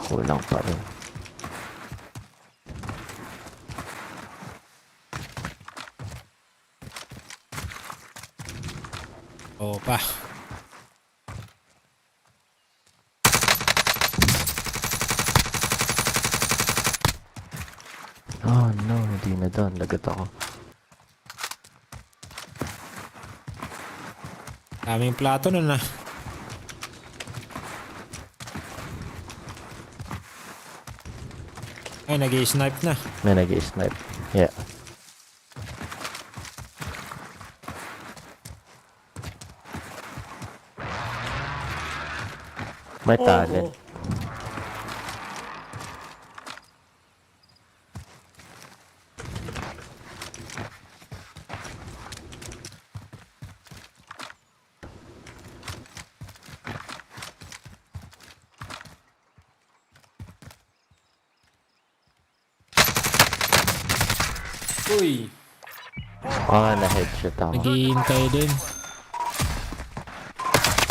Kulang pa rin. Opa. Oh no, hindi na doon. Lagot ako. Daming plato nun ah. Ay, nag-i-snipe na. May nag-i-snipe. Yeah. May talent. Uy! Ah, na-headshot ako. Naghihintay din.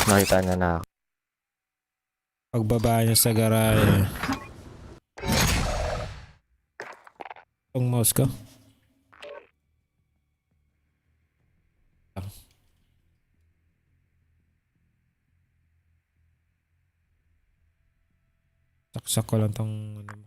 Nakita niya na ako. Pagbaba niya sa garahe. Ang mouse ko. Saksak ko lang tong ano.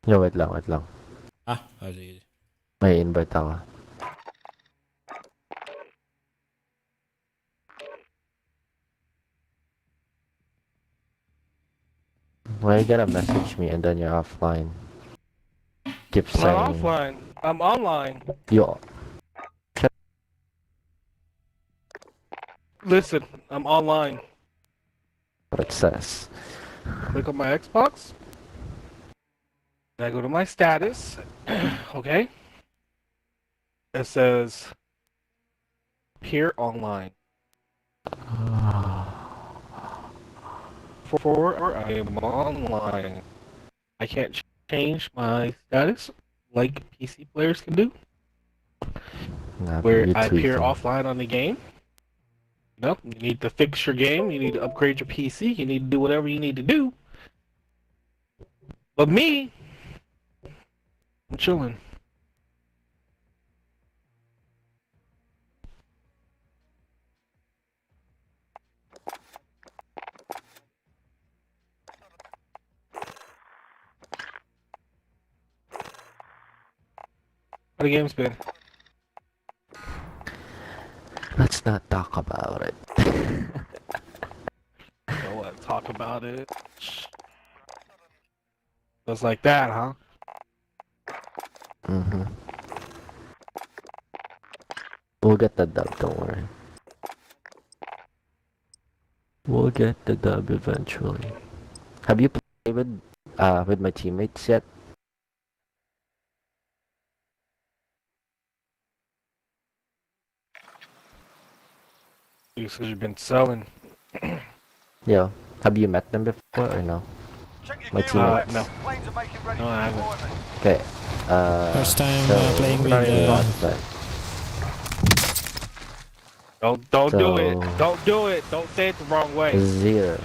Yo, wait lang, wait lang. Ah, sige. May invite ako. Why you gotta message me and then you're offline? Keep saying... I'm not offline. I'm online. Yo. Listen, I'm online. What it says. Click on my Xbox. I go to my status. Okay. It says appear online. For I am online. I can't change my status like PC players can do. Where I appear offline on the game. No, you need to fix your game. You need to upgrade your PC. You need to do whatever you need to do. But me, I'm chilling. How the game's been? Let's not talk about it. Don't want to talk about it. Just like that, huh? Mm-hmm. We'll get the dub, don't worry. We'll get the dub eventually. Have you played with my teammates yet? You said you've been selling. Yeah. Have you met them before or no? My teammates? No. No, I haven't. Okay. First time so playing with Don't do it. Don't do it. Don't say it the wrong way. Zero.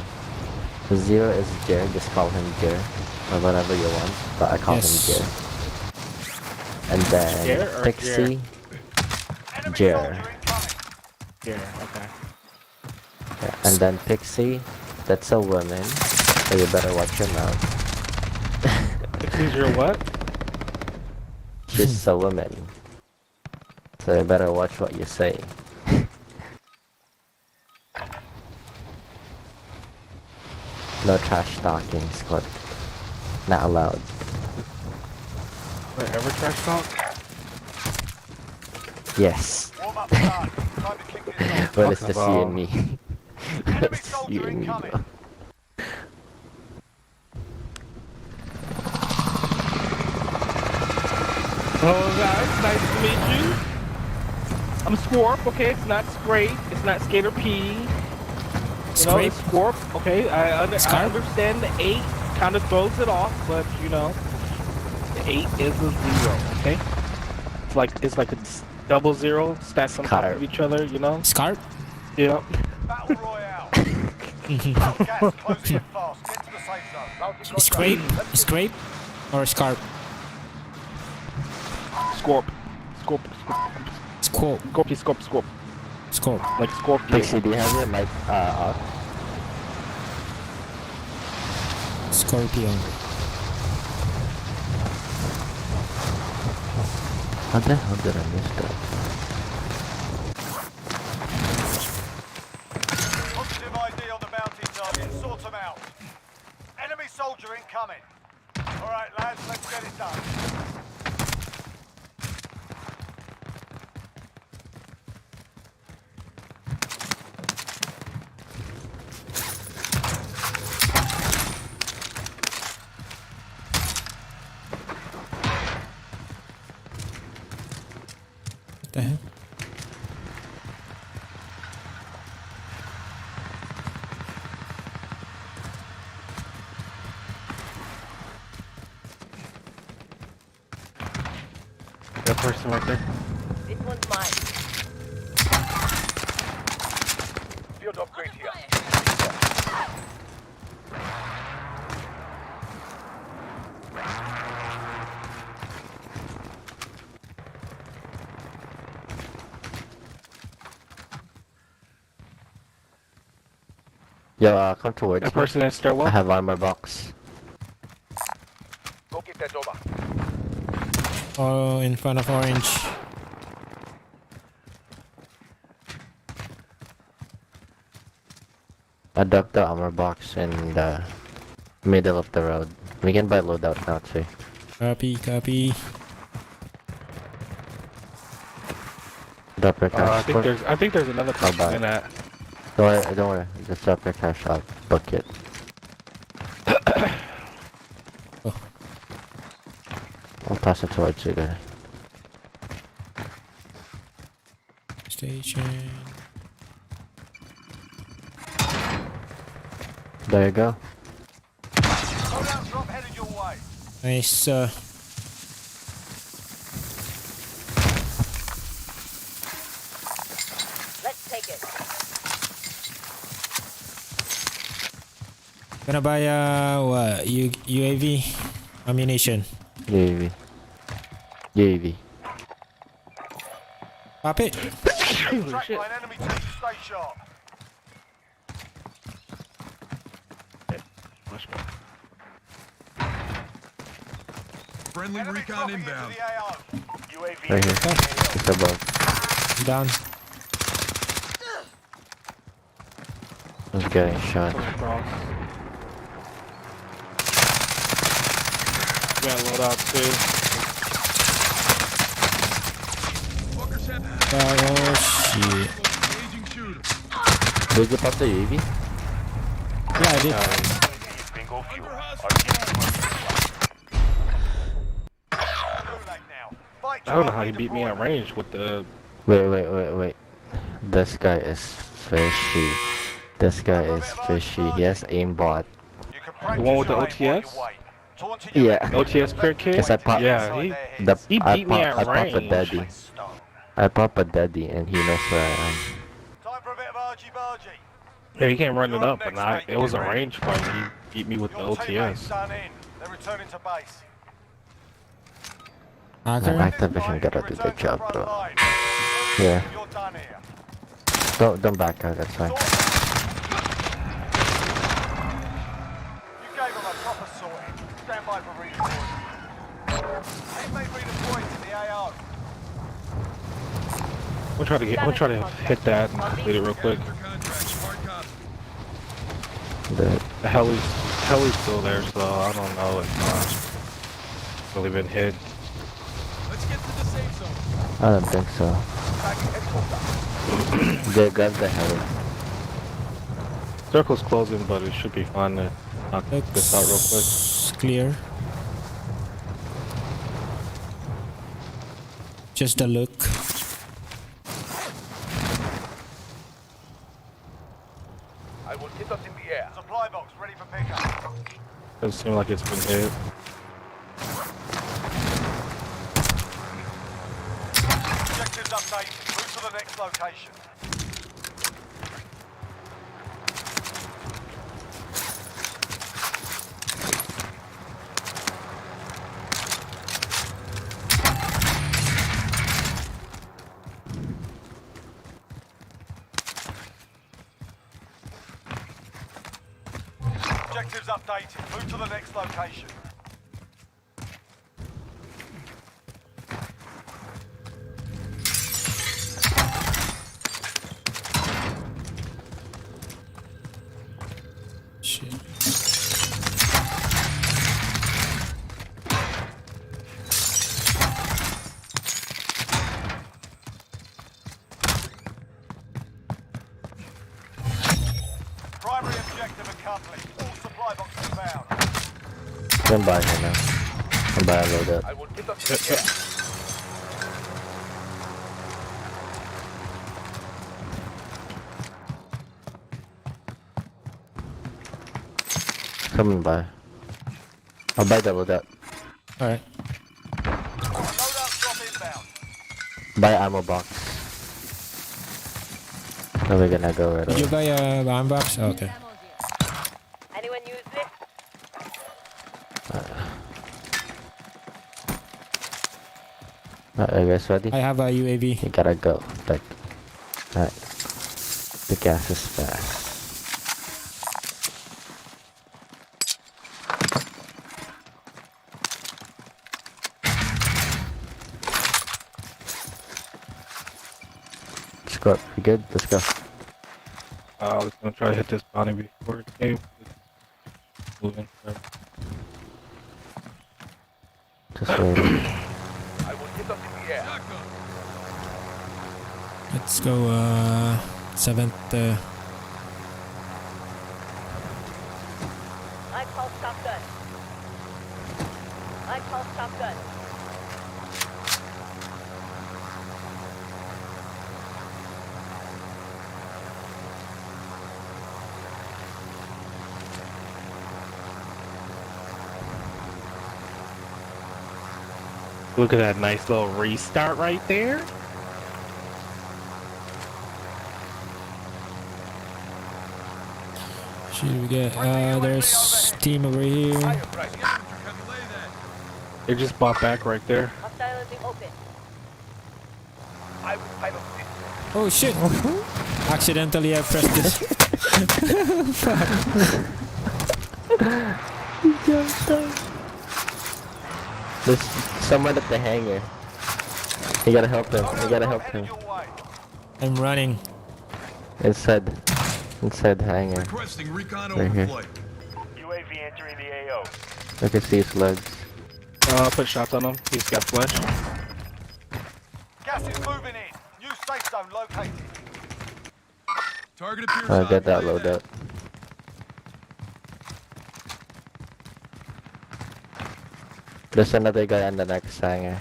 Zero is Jer. Just call him Jer. Or whatever you want. But I call him Jer. And then Pixie. Jer. Jer, okay. Yeah, and then Pixie. That's a woman. So you better watch your mouth. Pixie's your what? She's a woman. So you better watch what you say. No trash talking, squad. Not allowed. Wait, ever trash talk? Yes. Well, it's just you and me. It's just you and me, bro. Hello guys, nice to meet you. I'm Swarp, okay? It's not Scrape, it's not Skater P. Scrape. Scorp. Okay, I understand the 8 kind of throws it off, but you know, the 8 is a 0. Okay, it's like a double 0 stats on top of each other. You know. Scarp. Yeah. Battle Royale. Gas closing in fast. Get to the safe zone. Scrape or Scarp? Scorp. Like Scorp. Pixie, do you have your mic off? Scorpion. How the hell did I miss that? Positive ID on the bounty target. Sort them out. Enemy soldier incoming. All right, lads, let's get it done. What the hell? That person right there. This one's mine. Field upgrade here. Yo, come towards That person in stairwell. I have armor box. Go get that over. Oh, in front of orange. I ducked the armor box in the middle of the road. We can buy loadout now too. Copy. Drop your cash. I think there's another person in that. Don't worry. Just drop your cash out. Book it. I'll pass it towards you guys. Station. There you go. Loadout drop headed your way. Nice. Let's take it. Gonna buy what? UAV ammunition. UAV. Pop it. Track line enemy team, stay sharp. Friendly recon inbound. UAV. Right here. It's above. Down. He's getting shot. Got loadout too. Oh shit. Did you pop the UAV? Yeah, I did. Bingo fuel. I don't know how he beat me at range with the... Wait. This guy is fishy. He has aimbot. The one with the OTS? Yeah. OTS clear kit? Yeah, he beat me at range. I pop a daddy and he knows where I am. Time for a bit of argy-bargy. Yeah, he can't run it up, and it was a range fight. He beat me with the OTS. Done in. They're returning to base. Activision gotta do their job, bro. Yeah. You're done here. Don't back out, that's fine. You gave them a proper sorting. Stand by for redeployment. They may redeploy to the AO. We'll try to hit that and complete it real quick. The heli's still there, so I don't know if really been hit. Let's get to the safe zone. I don't think so. They grab the heli. Circle's closing, but it should be fine to knock this out real quick. Clear. Just a look. I will us in the air. Supply box ready for pickup. Doesn't seem like it's been hit. Objectives updated. Move to the next location. Objectives updated. Move to the next location. Shit. Primary objective accomplished. All supply boxes found. I'm buying her now. I'm buying a loadout. I will get us in the air. Come and buy. I'll buy the loadout. Alright. Loadout drop inbound. Buy ammo box. Then we're gonna go right Did you away. buy a bomb box? Oh, okay. Anyone use this? Are you guys ready? I have a UAV. You gotta go. Like, alright. The gas is fast. Let's go. You good? Let's go. I was gonna try to hit this bounty before it came. It's moving. Just wait. I will get us in the air. Let's go 7th. I call shotgun. I call shotgun. Look at that nice little restart right there. Should we get there's team over here. They just bought back right there. Hostile is open. I will pilot this. Oh shit! Accidentally I pressed this. There's someone at the hangar. You gotta help him. You gotta help him. I'm running. Inside the hangar. Requesting recon Right here. overflight. UAV entering the AO. I can see his legs. Put shots on him. He's got flesh. Gas is moving in. New safe zone located. Target appears I'll on. get that loadout. There's another guy on the next hangar.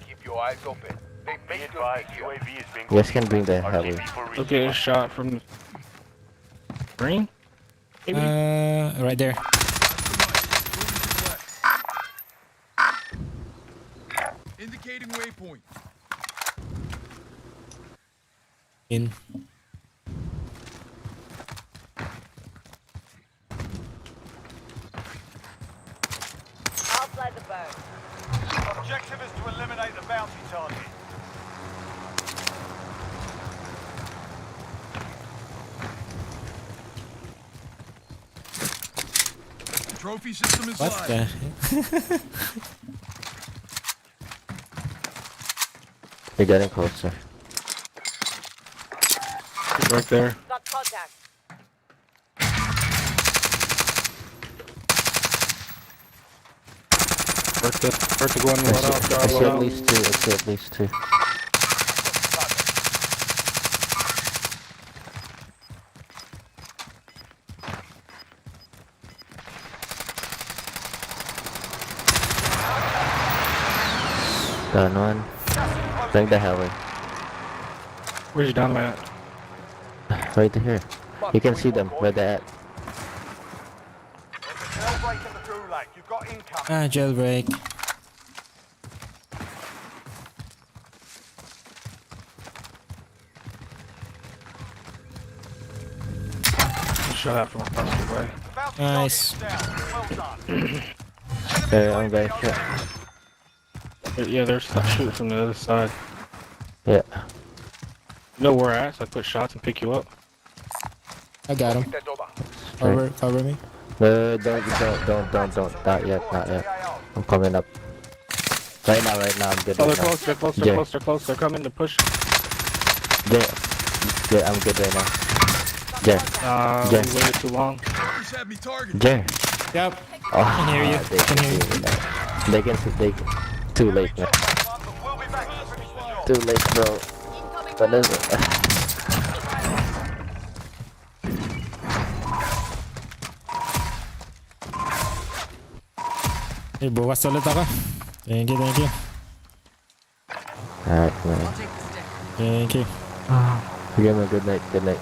Keep your eyes open. They Be make your advised, video. UAV is being You guys can bring the heli. RTB for resupply. Okay, a shot from green. Maybe? Right there. Indicating waypoint. In. I'll fly the bird. Objective is to eliminate the bounty target. Trophy system is What live. the? You're getting closer. He's right there. Got contact. First to go on the I see at loadout. least two. I see at least two. Done one. Bring the heli. Where's your dynamite at? Right here. You can see them where they're at. Jailbreak at the gulag. You've got income. Ah, jailbreak. Shut up from across the way. Nice. Okay, I'm going to. Yeah, there's stuff shooting from the other side. Yeah. You know where at? So I put shots and pick you up. I got him. Cover me. No, don't. Not yet. I'm coming up. Right now, I'm good. Oh, right they're now. close. They're coming to push. Yeah, I'm good right now. Yeah. We waited too long. Jer. Yep. Oh, I can hear you. They can. Too late, man. Too late, bro. What is it? Hey, bukas ulit ako. Thank you. Alright, man. Thank you. Give me a good night. Good night.